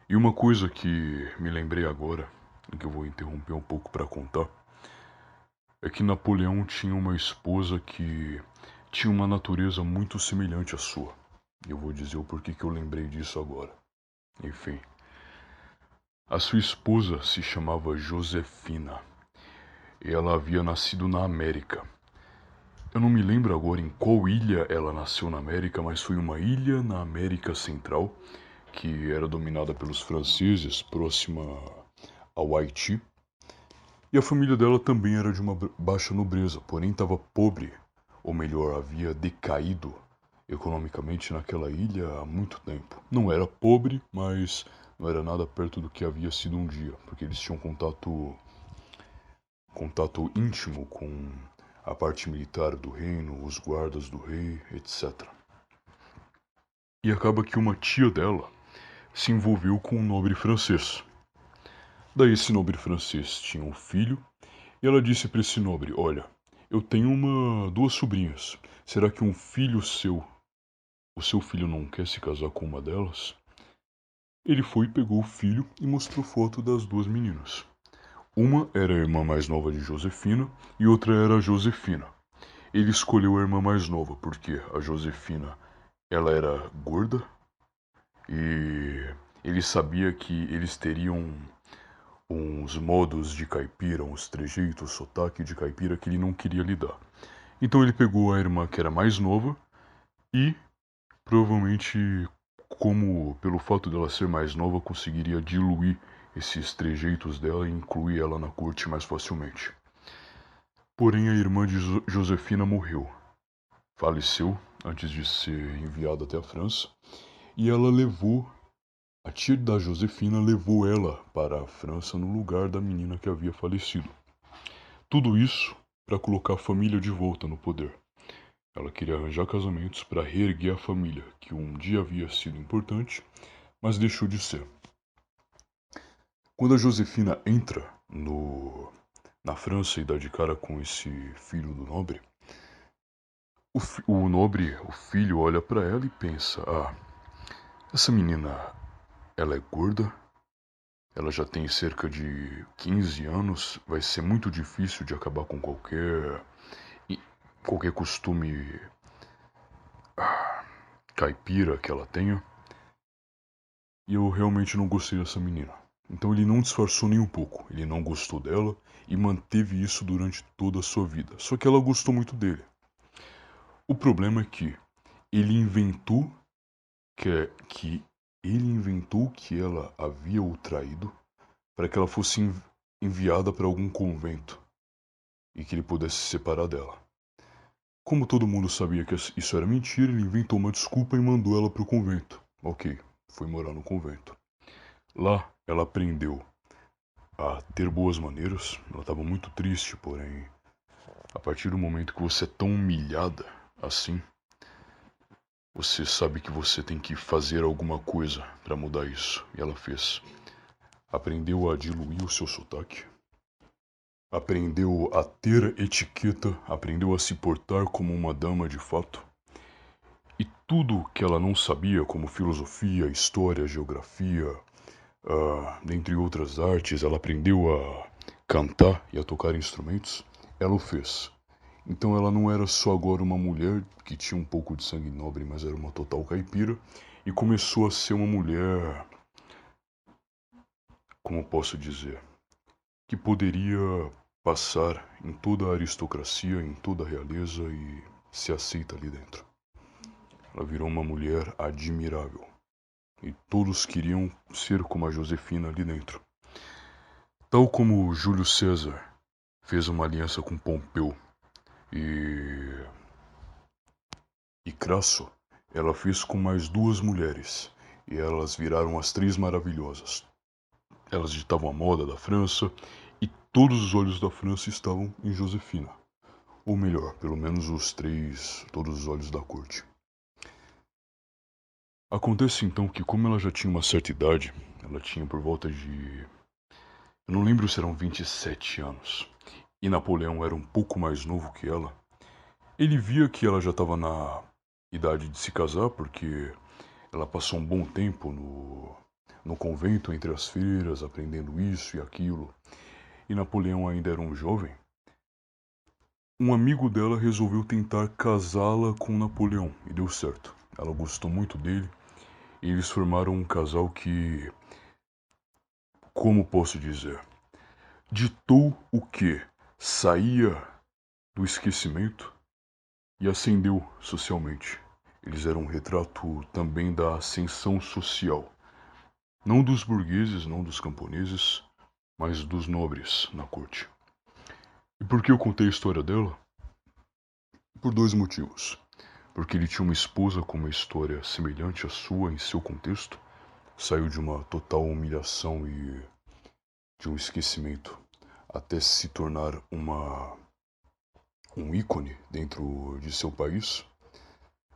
Speaker 2: E uma coisa que me lembrei agora, e que eu vou interromper um pouco para contar, é que Napoleão tinha uma esposa que tinha uma natureza muito semelhante à sua. Eu vou dizer o porquê que eu lembrei disso agora. Enfim, a sua esposa se chamava Josefina e ela havia nascido na América. Eu não me lembro agora em qual ilha ela nasceu na América, mas foi uma ilha na América Central que era dominada pelos franceses, próxima ao Haiti. E a família dela também era de uma baixa nobreza, porém estava pobre, ou melhor, havia decaído economicamente naquela ilha há muito tempo. Não era pobre, mas não era nada perto do que havia sido um dia, porque eles tinham contato íntimo com a parte militar do reino, os guardas do rei, etc. E acaba que uma tia dela se envolveu com um nobre francês. Daí esse nobre francês tinha um filho e ela disse para esse nobre: olha, eu tenho duas sobrinhas. Será que o seu filho não quer se casar com uma delas? Ele foi, pegou o filho e mostrou foto das duas meninas. Uma era a irmã mais nova de Josefina e outra era a Josefina. Ele escolheu a irmã mais nova porque a Josefina ela era gorda e ele sabia que eles teriam uns modos de caipira, uns trejeitos, sotaque de caipira que ele não queria lidar. Então ele pegou a irmã que era mais nova e provavelmente, como pelo fato dela ser mais nova, conseguiria diluir esses trejeitos dela e incluir ela na corte mais facilmente. Porém, a irmã de Josefina morreu. Faleceu antes de ser enviada até a França. E ela levou, a tia da Josefina levou ela para a França no lugar da menina que havia falecido. Tudo isso para colocar a família de volta no poder. Ela queria arranjar casamentos para reerguer a família, que um dia havia sido importante, mas deixou de ser. Quando a Josefina entra na França e dá de cara com esse filho do nobre, o nobre, o filho, olha para ela e pensa: ah, essa menina, ela é gorda, ela já tem cerca de 15 anos, vai ser muito difícil de acabar com qualquer costume caipira que ela tenha. E eu realmente não gostei dessa menina. Então ele não disfarçou nem um pouco. Ele não gostou dela e manteve isso durante toda a sua vida. Só que ela gostou muito dele. O problema é que ele inventou que ele inventou que ela havia o traído para que ela fosse enviada para algum convento e que ele pudesse se separar dela. Como todo mundo sabia que isso era mentira, ele inventou uma desculpa e mandou ela para o convento. Ok, foi morar no convento. Lá ela aprendeu a ter boas maneiras. Ela estava muito triste, porém, a partir do momento que você é tão humilhada assim, você sabe que você tem que fazer alguma coisa para mudar isso. E ela fez. Aprendeu a diluir o seu sotaque. Aprendeu a ter etiqueta. Aprendeu a se portar como uma dama de fato. E tudo que ela não sabia, como filosofia, história, geografia, dentre outras artes, ela aprendeu a cantar e a tocar instrumentos, ela o fez. Então ela não era só agora uma mulher que tinha um pouco de sangue nobre, mas era uma total caipira, e começou a ser uma mulher, como posso dizer, que poderia passar em toda a aristocracia, em toda a realeza e se aceita ali dentro. Ela virou uma mulher admirável. E todos queriam ser como a Josefina ali dentro. Tal como Júlio César fez uma aliança com Pompeu e Crasso, ela fez com mais duas mulheres, e elas viraram as Três Maravilhosas. Elas ditavam a moda da França, e todos os olhos da França estavam em Josefina. Ou melhor, pelo menos todos os olhos da corte. Acontece então que, como ela já tinha uma certa idade, ela tinha por volta de... eu não lembro se eram 27 anos, e Napoleão era um pouco mais novo que ela. Ele via que ela já estava na idade de se casar, porque ela passou um bom tempo no convento, entre as freiras, aprendendo isso e aquilo, e Napoleão ainda era um jovem. Um amigo dela resolveu tentar casá-la com Napoleão, e deu certo. Ela gostou muito dele, e eles formaram um casal que, como posso dizer, ditou o que saía do esquecimento e ascendeu socialmente. Eles eram um retrato também da ascensão social, não dos burgueses, não dos camponeses, mas dos nobres na corte. E por que eu contei a história dela? Por dois motivos. Porque ele tinha uma esposa com uma história semelhante à sua em seu contexto, saiu de uma total humilhação e de um esquecimento até se tornar um ícone dentro de seu país,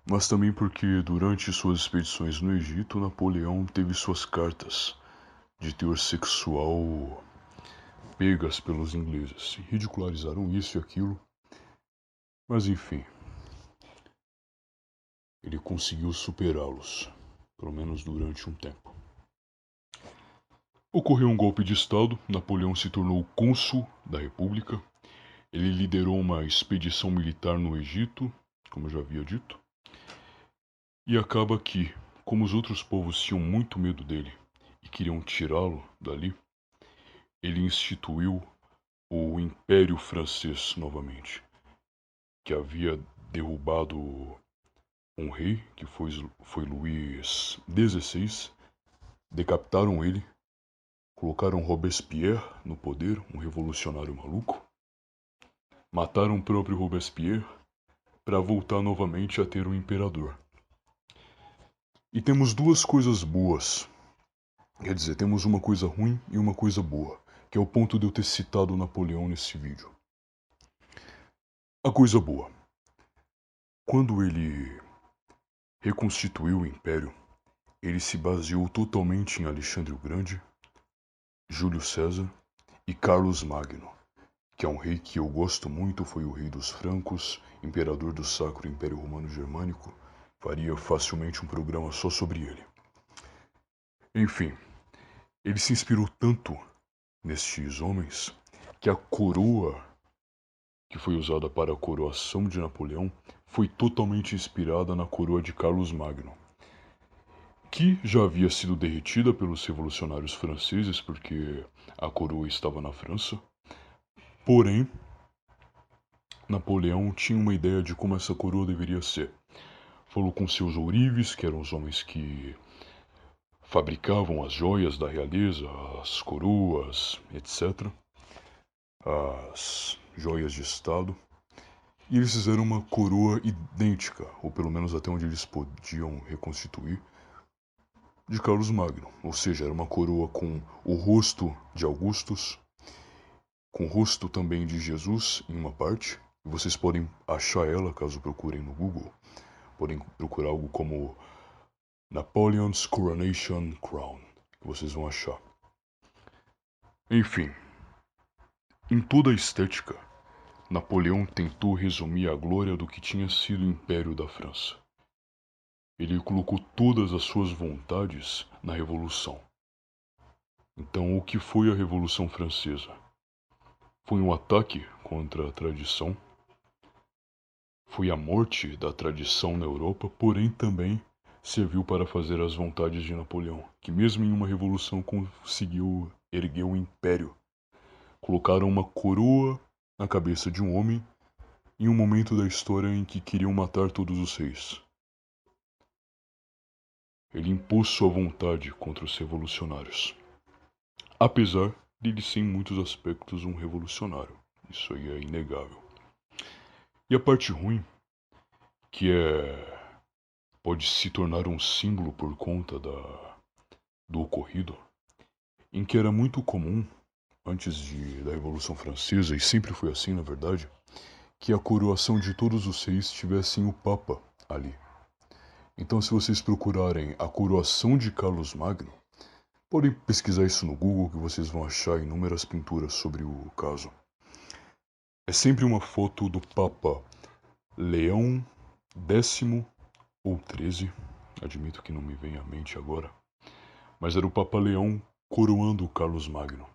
Speaker 2: mas também porque durante suas expedições no Egito, Napoleão teve suas cartas de teor sexual pegas pelos ingleses. Ridicularizaram isso e aquilo, mas enfim, ele conseguiu superá-los, pelo menos durante um tempo. Ocorreu um golpe de estado, Napoleão se tornou cônsul da República, ele liderou uma expedição militar no Egito, como eu já havia dito, e acaba que, como os outros povos tinham muito medo dele e queriam tirá-lo dali, ele instituiu o Império Francês novamente. que havia derrubado um rei, que foi Luís XVI, decapitaram ele, colocaram Robespierre no poder, um revolucionário maluco, mataram o próprio Robespierre para voltar novamente a ter um imperador. E temos duas coisas boas. Quer dizer, temos uma coisa ruim e uma coisa boa, que é o ponto de eu ter citado Napoleão nesse vídeo. A coisa boa. Quando ele reconstituiu o Império, ele se baseou totalmente em Alexandre o Grande, Júlio César e Carlos Magno, que é um rei que eu gosto muito, foi o rei dos francos, imperador do Sacro Império Romano Germânico. Faria facilmente um programa só sobre ele. Enfim, ele se inspirou tanto nestes homens que a coroa que foi usada para a coroação de Napoleão foi totalmente inspirada na coroa de Carlos Magno, que já havia sido derretida pelos revolucionários franceses porque a coroa estava na França. Porém, Napoleão tinha uma ideia de como essa coroa deveria ser. Falou com seus ourives, que eram os homens que fabricavam as joias da realeza, as coroas, etc., as joias de estado, e eles fizeram uma coroa idêntica, ou pelo menos até onde eles podiam reconstituir, de Carlos Magno. Ou seja, era uma coroa com o rosto de Augustus, com o rosto também de Jesus em uma parte. E vocês podem achar ela caso procurem no Google. Podem procurar algo como Napoleon's Coronation Crown, que vocês vão achar. Enfim, em toda a estética, Napoleão tentou resumir a glória do que tinha sido o Império da França. Ele colocou todas as suas vontades na Revolução. Então, o que foi a Revolução Francesa? Foi um ataque contra a tradição, foi a morte da tradição na Europa, porém também serviu para fazer as vontades de Napoleão, que mesmo em uma revolução conseguiu erguer um império. Colocaram uma coroa na cabeça de um homem em um momento da história em que queriam matar todos os reis. Ele impôs sua vontade contra os revolucionários. Apesar de ele ser em muitos aspectos um revolucionário. Isso aí é inegável. E a parte ruim, que pode se tornar um símbolo por conta do ocorrido, em que era muito comum, antes da Revolução Francesa, e sempre foi assim na verdade, que a coroação de todos os reis tivessem o Papa ali. Então, se vocês procurarem a coroação de Carlos Magno, podem pesquisar isso no Google que vocês vão achar inúmeras pinturas sobre o caso. É sempre uma foto do Papa Leão X ou XIII, admito que não me vem à mente agora, mas era o Papa Leão coroando Carlos Magno.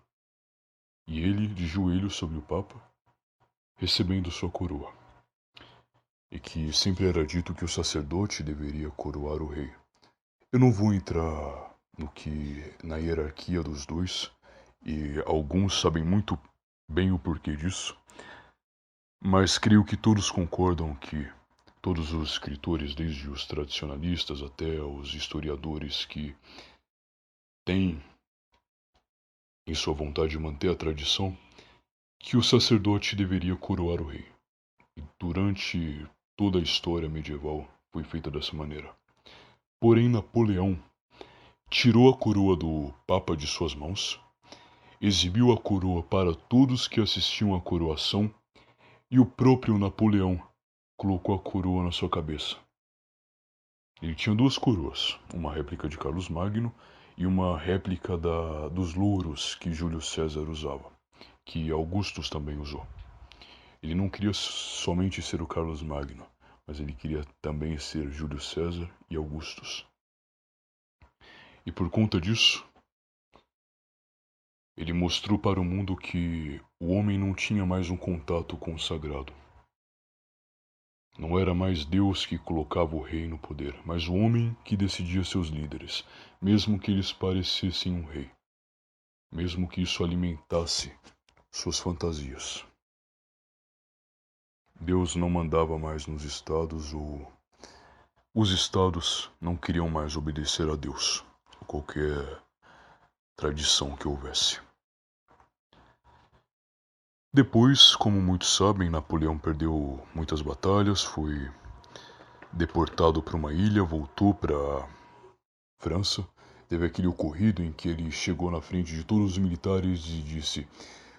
Speaker 2: E ele de joelhos sobre o Papa, recebendo sua coroa. E que sempre era dito que o sacerdote deveria coroar o rei. Eu não vou entrar na hierarquia dos dois, e alguns sabem muito bem o porquê disso, mas creio que todos concordam que todos os escritores, desde os tradicionalistas até os historiadores que têm em sua vontade de manter a tradição, que o sacerdote deveria coroar o rei. E durante toda a história medieval foi feita dessa maneira. Porém, Napoleão tirou a coroa do Papa de suas mãos, exibiu a coroa para todos que assistiam à coroação e o próprio Napoleão colocou a coroa na sua cabeça. Ele tinha duas coroas, uma réplica de Carlos Magno e uma réplica dos louros que Júlio César usava, que Augustus também usou. Ele não queria somente ser o Carlos Magno, mas ele queria também ser Júlio César e Augustus. E por conta disso, ele mostrou para o mundo que o homem não tinha mais um contato com o sagrado. Não era mais Deus que colocava o rei no poder, mas o homem que decidia seus líderes, mesmo que eles parecessem um rei, mesmo que isso alimentasse suas fantasias. Deus não mandava mais nos estados ou os estados não queriam mais obedecer a Deus, ou qualquer tradição que houvesse. Depois, como muitos sabem, Napoleão perdeu muitas batalhas, foi deportado para uma ilha, voltou para a França. Teve aquele ocorrido em que ele chegou na frente de todos os militares e disse: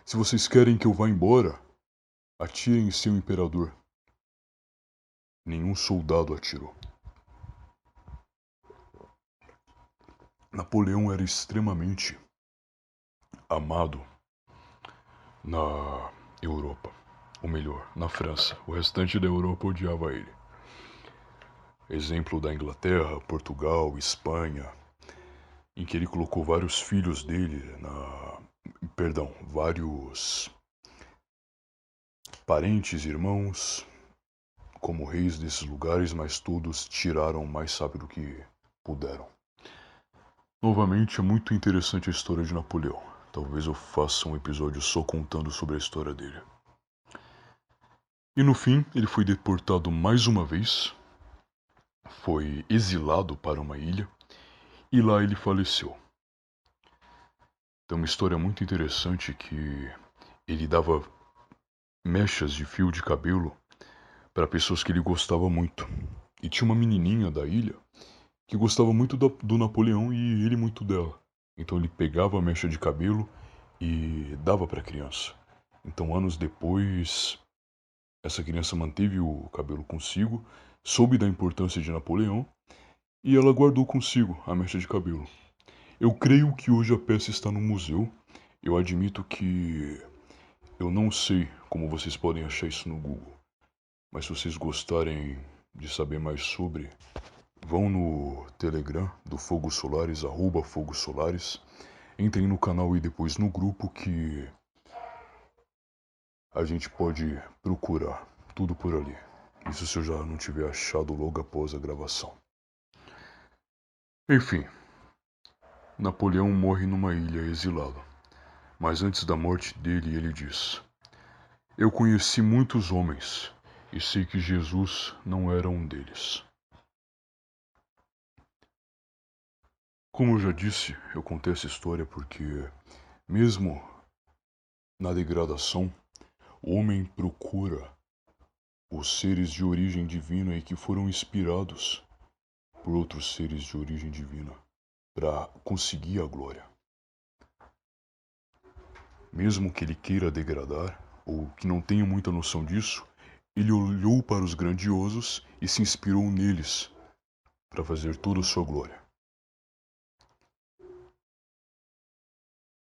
Speaker 2: "Se vocês querem que eu vá embora, atirem em seu imperador." Nenhum soldado atirou. Napoleão era extremamente amado na Europa, ou melhor, na França. O restante da Europa odiava ele. Exemplo da Inglaterra, Portugal, Espanha, em que ele colocou vários filhos dele vários parentes, irmãos, como reis desses lugares, mas todos tiraram o mais rápido que puderam. Novamente, é muito interessante a história de Napoleão. Talvez eu faça um episódio só contando sobre a história dele. E no fim, ele foi deportado mais uma vez, foi exilado para uma ilha e lá ele faleceu. Tem uma história muito interessante que ele dava mechas de fio de cabelo para pessoas que ele gostava muito. E tinha uma menininha da ilha que gostava muito do Napoleão e ele muito dela. Então ele pegava a mecha de cabelo e dava para a criança. Então anos depois, essa criança manteve o cabelo consigo, soube da importância de Napoleão e ela guardou consigo a mecha de cabelo. Eu creio que hoje a peça está no museu. Eu admito que eu não sei como vocês podem achar isso no Google. Mas se vocês gostarem de saber mais sobre, vão no Telegram do Fogo Solares, @Fogo Solares. Entrem no canal e depois no grupo que a gente pode procurar tudo por ali. Isso se eu já não tiver achado logo após a gravação. Enfim, Napoleão morre numa ilha exilado. Mas antes da morte dele, ele diz: "Eu conheci muitos homens e sei que Jesus não era um deles." Como eu já disse, eu contei essa história porque, mesmo na degradação, o homem procura os seres de origem divina e que foram inspirados por outros seres de origem divina para conseguir a glória. Mesmo que ele queira degradar, ou que não tenha muita noção disso, ele olhou para os grandiosos e se inspirou neles para fazer toda a sua glória.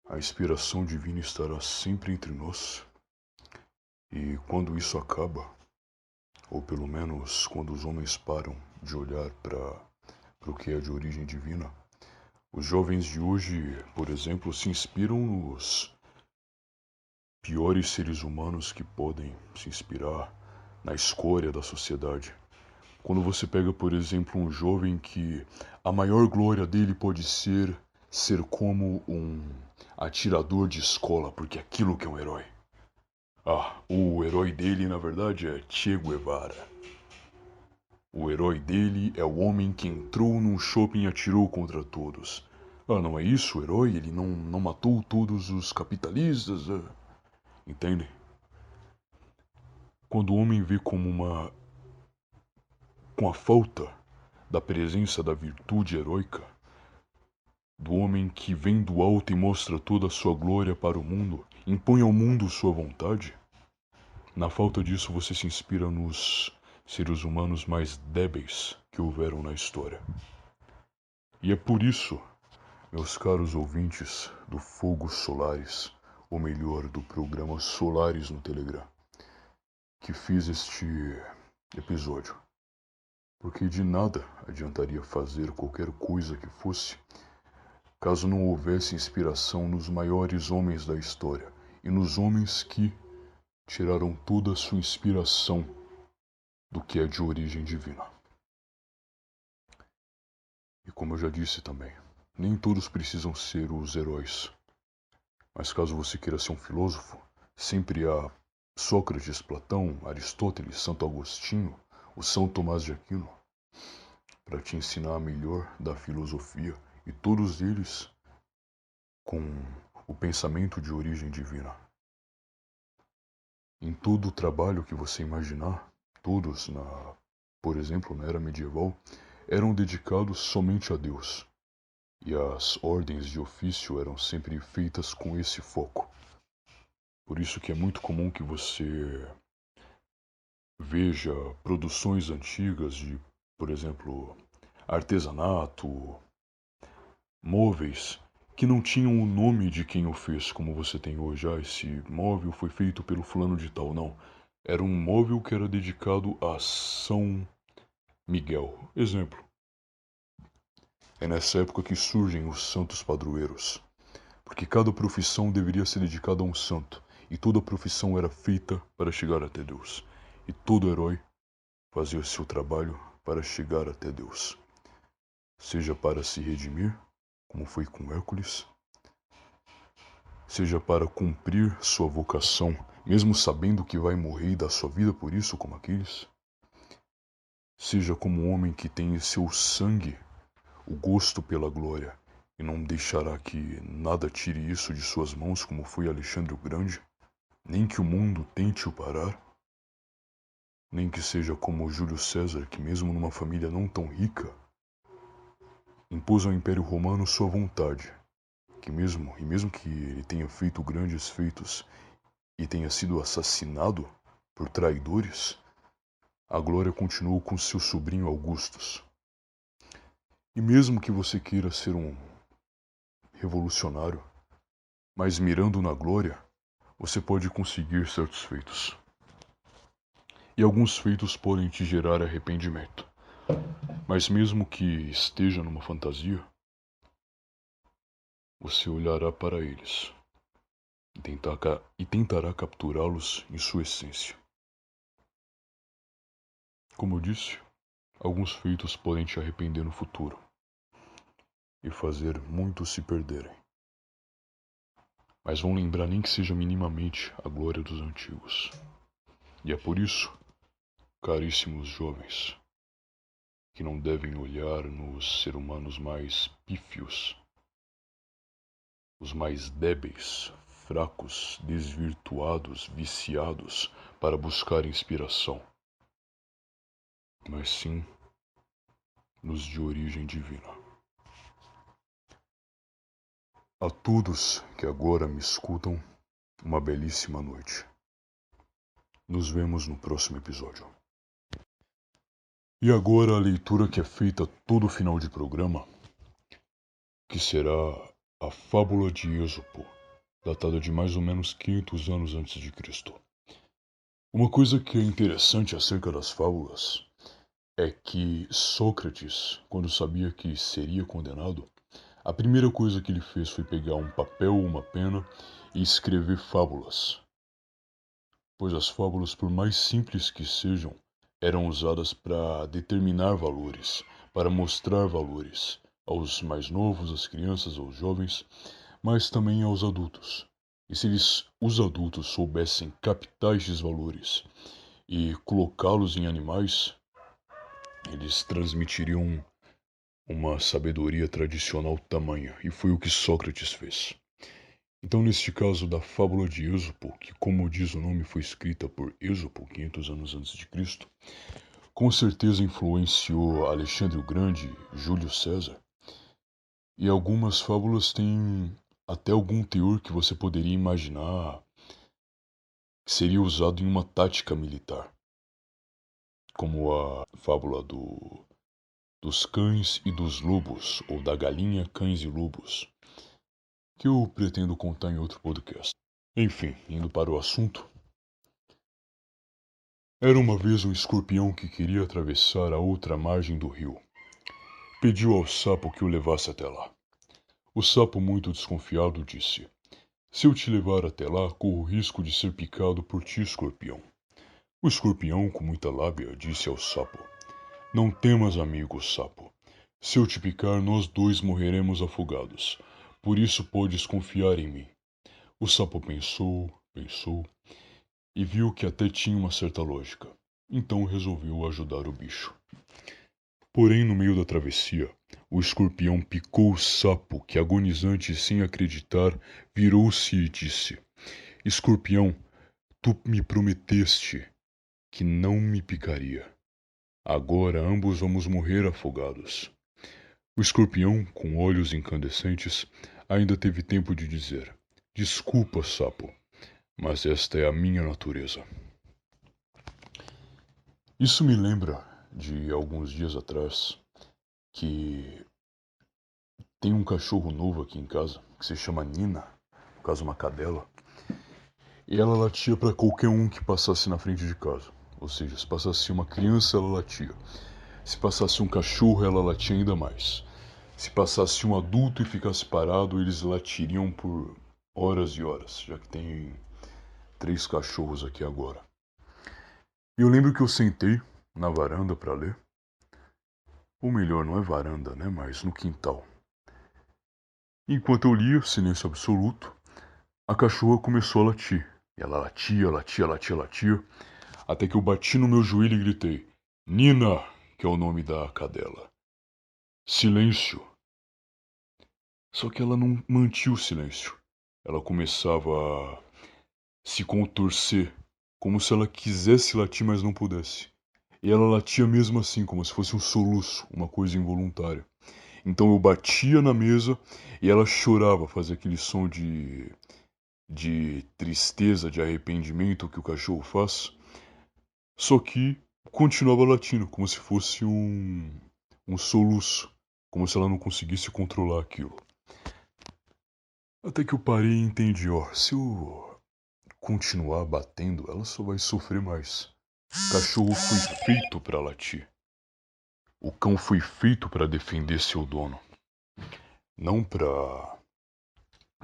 Speaker 2: A inspiração divina estará sempre entre nós, e quando isso acaba, ou pelo menos quando os homens param de olhar para o que é de origem divina, os jovens de hoje, por exemplo, se inspiram nos piores seres humanos que podem se inspirar na escória da sociedade. Quando você pega, por exemplo, um jovem que a maior glória dele pode ser como um atirador de escola, porque é aquilo que é um herói. O herói dele, na verdade, é Che Guevara. O herói dele é o homem que entrou num shopping e atirou contra todos. Não é isso o herói? Ele não matou todos os capitalistas? Entende? Quando o homem vê com a falta da presença da virtude heróica, do homem que vem do alto e mostra toda a sua glória para o mundo, impõe ao mundo sua vontade, na falta disso você se inspira nos seres humanos mais débeis que houveram na história. E é por isso, meus caros ouvintes do Fogo Solares, ou melhor, do programa Solares no Telegram, que fiz este episódio. Porque de nada adiantaria fazer qualquer coisa que fosse, caso não houvesse inspiração nos maiores homens da história e nos homens que tiraram toda a sua inspiração do que é de origem divina. E como eu já disse também, nem todos precisam ser os heróis. Mas caso você queira ser um filósofo, sempre há Sócrates, Platão, Aristóteles, Santo Agostinho, o São Tomás de Aquino, para te ensinar melhor da filosofia, e todos eles com o pensamento de origem divina. Em todo o trabalho que você imaginar, todos, por exemplo, na era medieval, eram dedicados somente a Deus. E as ordens de ofício eram sempre feitas com esse foco. Por isso que é muito comum que você veja produções antigas de, por exemplo, artesanato, móveis, que não tinham o nome de quem o fez, como você tem hoje. Ah, esse móvel foi feito pelo fulano de tal. Não. Era um móvel que era dedicado a São Miguel. Exemplo. É nessa época que surgem os santos padroeiros, porque cada profissão deveria ser dedicada a um santo, e toda profissão era feita para chegar até Deus, e todo herói fazia o seu trabalho para chegar até Deus, seja para se redimir, como foi com Hércules, seja para cumprir sua vocação, mesmo sabendo que vai morrer e dar sua vida por isso, como Aquiles, seja como um homem que tem em seu sangue o gosto pela glória, e não deixará que nada tire isso de suas mãos, como foi Alexandre o Grande, nem que o mundo tente o parar, nem que seja como Júlio César, que mesmo numa família não tão rica, impôs ao Império Romano sua vontade, que mesmo que ele tenha feito grandes feitos e tenha sido assassinado por traidores, a glória continuou com seu sobrinho Augustus. E mesmo que você queira ser um revolucionário, mas mirando na glória, você pode conseguir certos feitos. E alguns feitos podem te gerar arrependimento. Mas mesmo que esteja numa fantasia, você olhará para eles e tentará capturá-los em sua essência. Como eu disse, alguns feitos podem te arrepender no futuro e fazer muitos se perderem. Mas vão lembrar nem que seja minimamente a glória dos antigos. E é por isso, caríssimos jovens, que não devem olhar nos seres humanos mais pífios, os mais débeis, fracos, desvirtuados, viciados, para buscar inspiração, mas sim nos de origem divina. A todos que agora me escutam, uma belíssima noite. Nos vemos no próximo episódio. E agora a leitura que é feita todo final de programa, que será a Fábula de Êxopo, datada de mais ou menos 500 anos antes de Cristo. Uma coisa que é interessante acerca das fábulas é que Sócrates, quando sabia que seria condenado, a primeira coisa que ele fez foi pegar um papel ou uma pena e escrever fábulas. Pois as fábulas, por mais simples que sejam, eram usadas para determinar valores, para mostrar valores aos mais novos, às crianças, aos jovens, mas também aos adultos. E se os adultos soubessem captar esses valores e colocá-los em animais, eles transmitiriam uma sabedoria tradicional tamanha, e foi o que Sócrates fez. Então, neste caso da Fábula de Êxopo, que como diz o nome foi escrita por Êxopo 500 anos antes de Cristo, com certeza influenciou Alexandre o Grande, Júlio César, e algumas fábulas têm até algum teor que você poderia imaginar que seria usado em uma tática militar, como a fábula dos cães e dos lobos, ou da galinha, cães e lobos, que eu pretendo contar em outro podcast. Enfim, indo para o assunto. Era uma vez um escorpião que queria atravessar a outra margem do rio. Pediu ao sapo que o levasse até lá. O sapo, muito desconfiado, disse: "Se eu te levar até lá, corro o risco de ser picado por ti, escorpião." O escorpião, com muita lábia, disse ao sapo: "Não temas, amigo sapo. Se eu te picar, nós dois morreremos afogados. Por isso podes confiar em mim." O sapo pensou, pensou e viu que até tinha uma certa lógica. Então resolveu ajudar o bicho. Porém, no meio da travessia, o escorpião picou o sapo que, agonizante e sem acreditar, virou-se e disse: Escorpião, tu me prometeste que não me picaria. Agora ambos vamos morrer afogados. O escorpião, com olhos incandescentes, ainda teve tempo de dizer: Desculpa, sapo, mas esta é a minha natureza. Isso me lembra de alguns dias atrás que tem um cachorro novo aqui em casa que se chama Nina, no caso uma cadela, e ela latia para qualquer um que passasse na frente de casa. Ou seja, se passasse uma criança, ela latia. Se passasse um cachorro, ela latia ainda mais. Se passasse um adulto e ficasse parado, eles latiriam por horas e horas, já que tem 3 cachorros aqui agora. E eu lembro que eu sentei na varanda para ler. Ou melhor, não é varanda, né? Mas no quintal. Enquanto eu lia, silêncio absoluto, a cachorra começou a latir. E ela latia, latia, latia, latia, até que eu bati no meu joelho e gritei: Nina, que é o nome da cadela. Silêncio. Só que ela não mantinha o silêncio. Ela começava a se contorcer, como se ela quisesse latir, mas não pudesse. E ela latia mesmo assim, como se fosse um soluço, uma coisa involuntária. Então eu batia na mesa e ela chorava, fazia aquele som de tristeza, de arrependimento que o cachorro faz. Só que continuava latindo, como se fosse um soluço, como se ela não conseguisse controlar aquilo. Até que eu parei e entendi, se eu continuar batendo, ela só vai sofrer mais. O cachorro foi feito para latir. O cão foi feito para defender seu dono, não para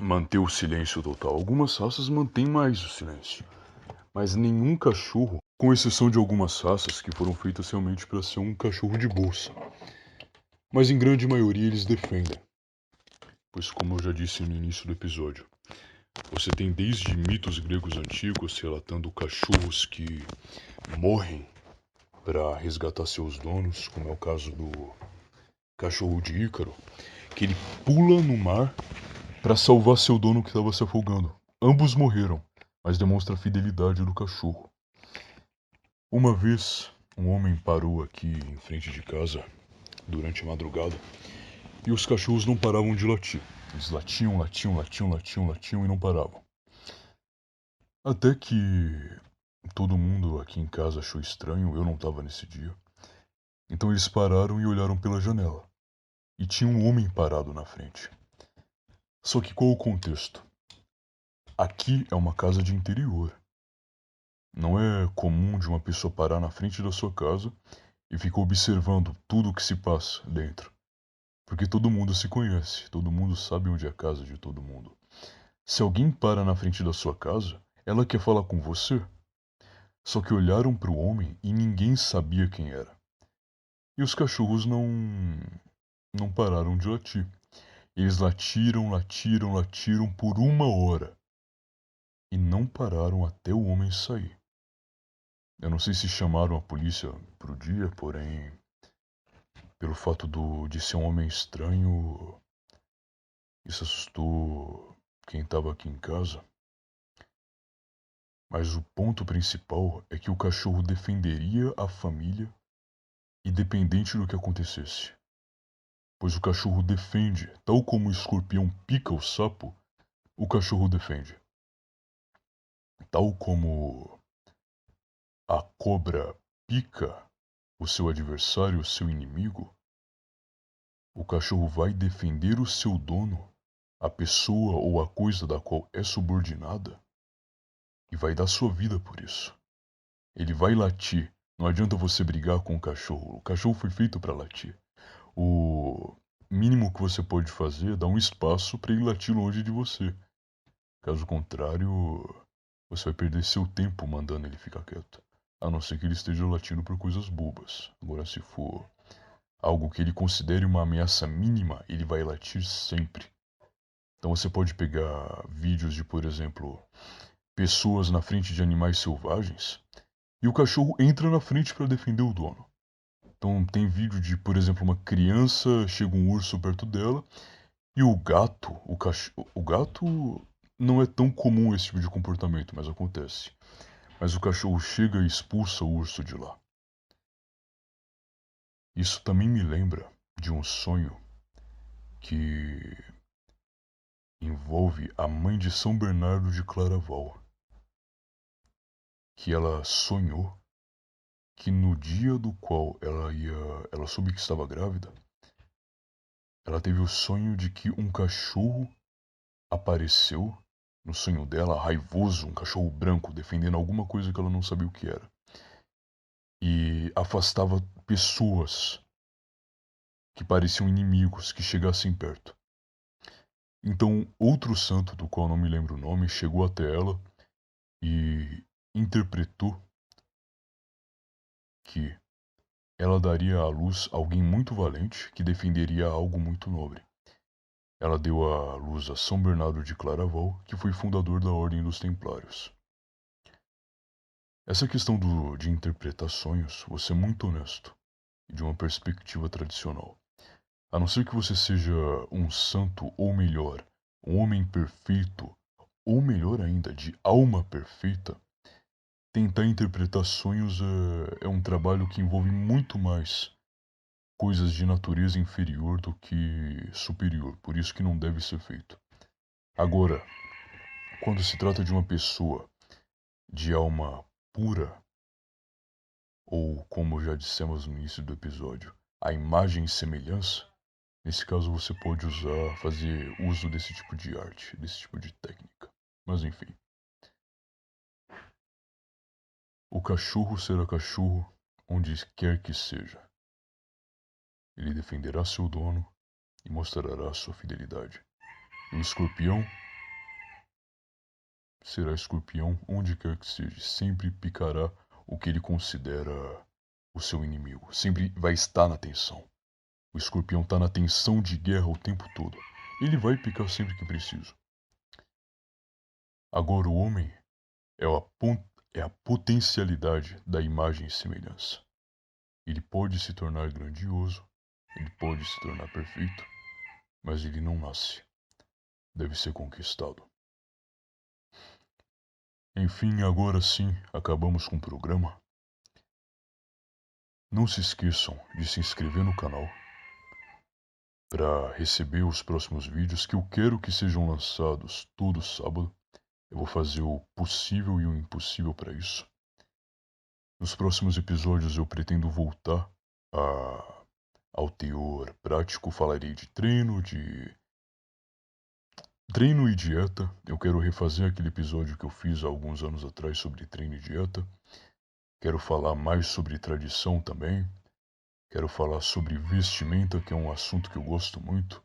Speaker 2: manter o silêncio total. Algumas raças mantêm mais o silêncio, mas nenhum cachorro, com exceção de algumas raças que foram feitas realmente para ser um cachorro de bolsa. Mas em grande maioria eles defendem. Pois como eu já disse no início do episódio, você tem desde mitos gregos antigos relatando cachorros que morrem para resgatar seus donos, como é o caso do cachorro de Ícaro, que ele pula no mar para salvar seu dono que estava se afogando. Ambos morreram, mas demonstra a fidelidade do cachorro. Uma vez, um homem parou aqui em frente de casa durante a madrugada e os cachorros não paravam de latir. Eles latiam, latiam, latiam, latiam, latiam e não paravam. Até que todo mundo aqui em casa achou estranho, eu não estava nesse dia. Então eles pararam e olharam pela janela. E tinha um homem parado na frente. Só que qual o contexto? Aqui é uma casa de interior. Não é comum de uma pessoa parar na frente da sua casa e ficar observando tudo o que se passa dentro. Porque todo mundo se conhece, todo mundo sabe onde é a casa de todo mundo. Se alguém para na frente da sua casa, ela quer falar com você. Só que olharam para o homem e ninguém sabia quem era. E os cachorros não pararam de latir. Eles latiram, latiram, latiram por 1 hora. E não pararam até o homem sair. Eu não sei se chamaram a polícia pro dia, porém, pelo fato de ser um homem estranho, isso assustou quem estava aqui em casa. Mas o ponto principal é que o cachorro defenderia a família, independente do que acontecesse. Pois o cachorro defende, tal como o escorpião pica o sapo, o cachorro defende. Tal como a cobra pica o seu adversário, o seu inimigo, o cachorro vai defender o seu dono, a pessoa ou a coisa da qual é subordinada, e vai dar sua vida por isso. Ele vai latir. Não adianta você brigar com o cachorro. O cachorro foi feito para latir. O mínimo que você pode fazer é dar um espaço para ele latir longe de você. Caso contrário, você vai perder seu tempo mandando ele ficar quieto. A não ser que ele esteja latindo por coisas bobas. Agora, se for algo que ele considere uma ameaça mínima, ele vai latir sempre. Então você pode pegar vídeos de, por exemplo, pessoas na frente de animais selvagens e o cachorro entra na frente para defender o dono. Então tem vídeo de, por exemplo, uma criança, chega um urso perto dela e o gato, o gato não é tão comum esse tipo de comportamento, mas acontece. Mas o cachorro chega e expulsa o urso de lá. Isso também me lembra de um sonho que envolve a mãe de São Bernardo de Claraval, que ela sonhou que no dia do qual ela soube que estava grávida, ela teve o sonho de que um cachorro apareceu no sonho dela, raivoso, um cachorro branco, defendendo alguma coisa que ela não sabia o que era. E afastava pessoas que pareciam inimigos que chegassem perto. Então, outro santo, do qual não me lembro o nome, chegou até ela e interpretou que ela daria à luz alguém muito valente que defenderia algo muito nobre. Ela deu à luz a São Bernardo de Claraval, que foi fundador da Ordem dos Templários. Essa questão de interpretar sonhos, vou ser muito honesto, e de uma perspectiva tradicional. A não ser que você seja um santo, ou melhor, um homem perfeito, ou melhor ainda, de alma perfeita, tentar interpretar sonhos é um trabalho que envolve muito mais coisas de natureza inferior do que superior, por isso que não deve ser feito. Agora, quando se trata de uma pessoa de alma pura, ou como já dissemos no início do episódio, a imagem e semelhança, nesse caso você pode fazer uso desse tipo de arte, desse tipo de técnica. Mas enfim. O cachorro será cachorro onde quer que seja. Ele defenderá seu dono e mostrará sua fidelidade. E o escorpião será escorpião onde quer que seja. Sempre picará o que ele considera o seu inimigo. Sempre vai estar na tensão. O escorpião está na tensão de guerra o tempo todo. Ele vai picar sempre que preciso. Agora o homem é a potencialidade da imagem e semelhança. Ele pode se tornar grandioso, ele pode se tornar perfeito, mas ele não nasce. Deve ser conquistado. Enfim, agora sim, acabamos com o programa. Não se esqueçam de se inscrever no canal para receber os próximos vídeos que eu quero que sejam lançados todo sábado. Eu vou fazer o possível e o impossível para isso. Nos próximos episódios eu pretendo voltar ao teor prático. Falarei de treino e dieta. Eu quero refazer aquele episódio que eu fiz há alguns anos atrás sobre treino e dieta. Quero falar mais sobre tradição também. Quero falar sobre vestimenta, que é um assunto que eu gosto muito.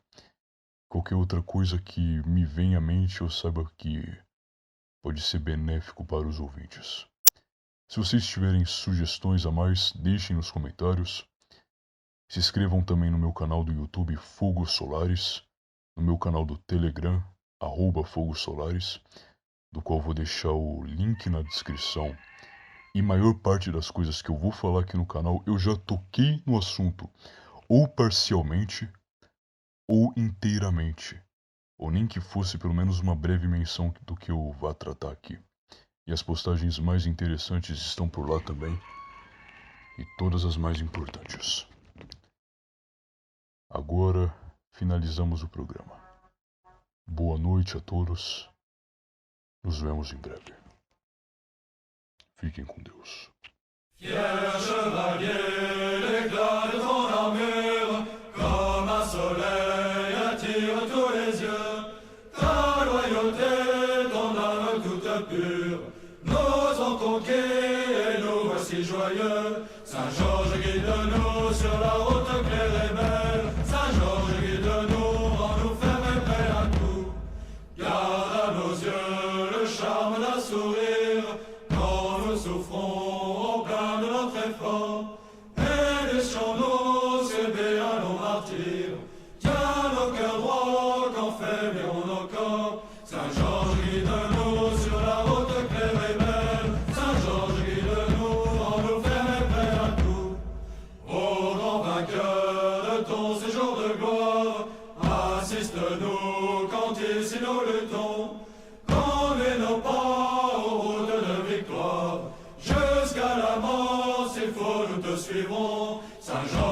Speaker 2: Qualquer outra coisa que me venha à mente, eu saiba que pode ser benéfico para os ouvintes. Se vocês tiverem sugestões a mais, deixem nos comentários. Se inscrevam também no meu canal do YouTube Fogo Solares, no meu canal do Telegram, @Fogo Solares, do qual vou deixar o link na descrição. E maior parte das coisas que eu vou falar aqui no canal, eu já toquei no assunto, ou parcialmente, ou inteiramente. Ou nem que fosse pelo menos uma breve menção do que eu vá tratar aqui. E as postagens mais interessantes estão por lá também. E todas as mais importantes. Agora finalizamos o programa. Boa noite a todos. Nos vemos em breve. Fiquem com Deus.
Speaker 1: Fier chevalier, l'éclat de ton armure, comme un soleil attire tous les yeux. Ta loyauté, ton âme toute pure, nous ont conquis et nous voici joyeux. Saint-Georges guide-nous sur la route claire et belle. Saint-Georges guide-nous, rends-nous fermes et prêts à tout. Garde à nos yeux le charme d'un sourire, quand nous souffrons au plein de notre effort. Éditions-nous, c'est béant nos martyrs. Tiens nos cœurs droits, quand faibliront nos corps. Saint-Georges guide-nous sur la route Saint-Georges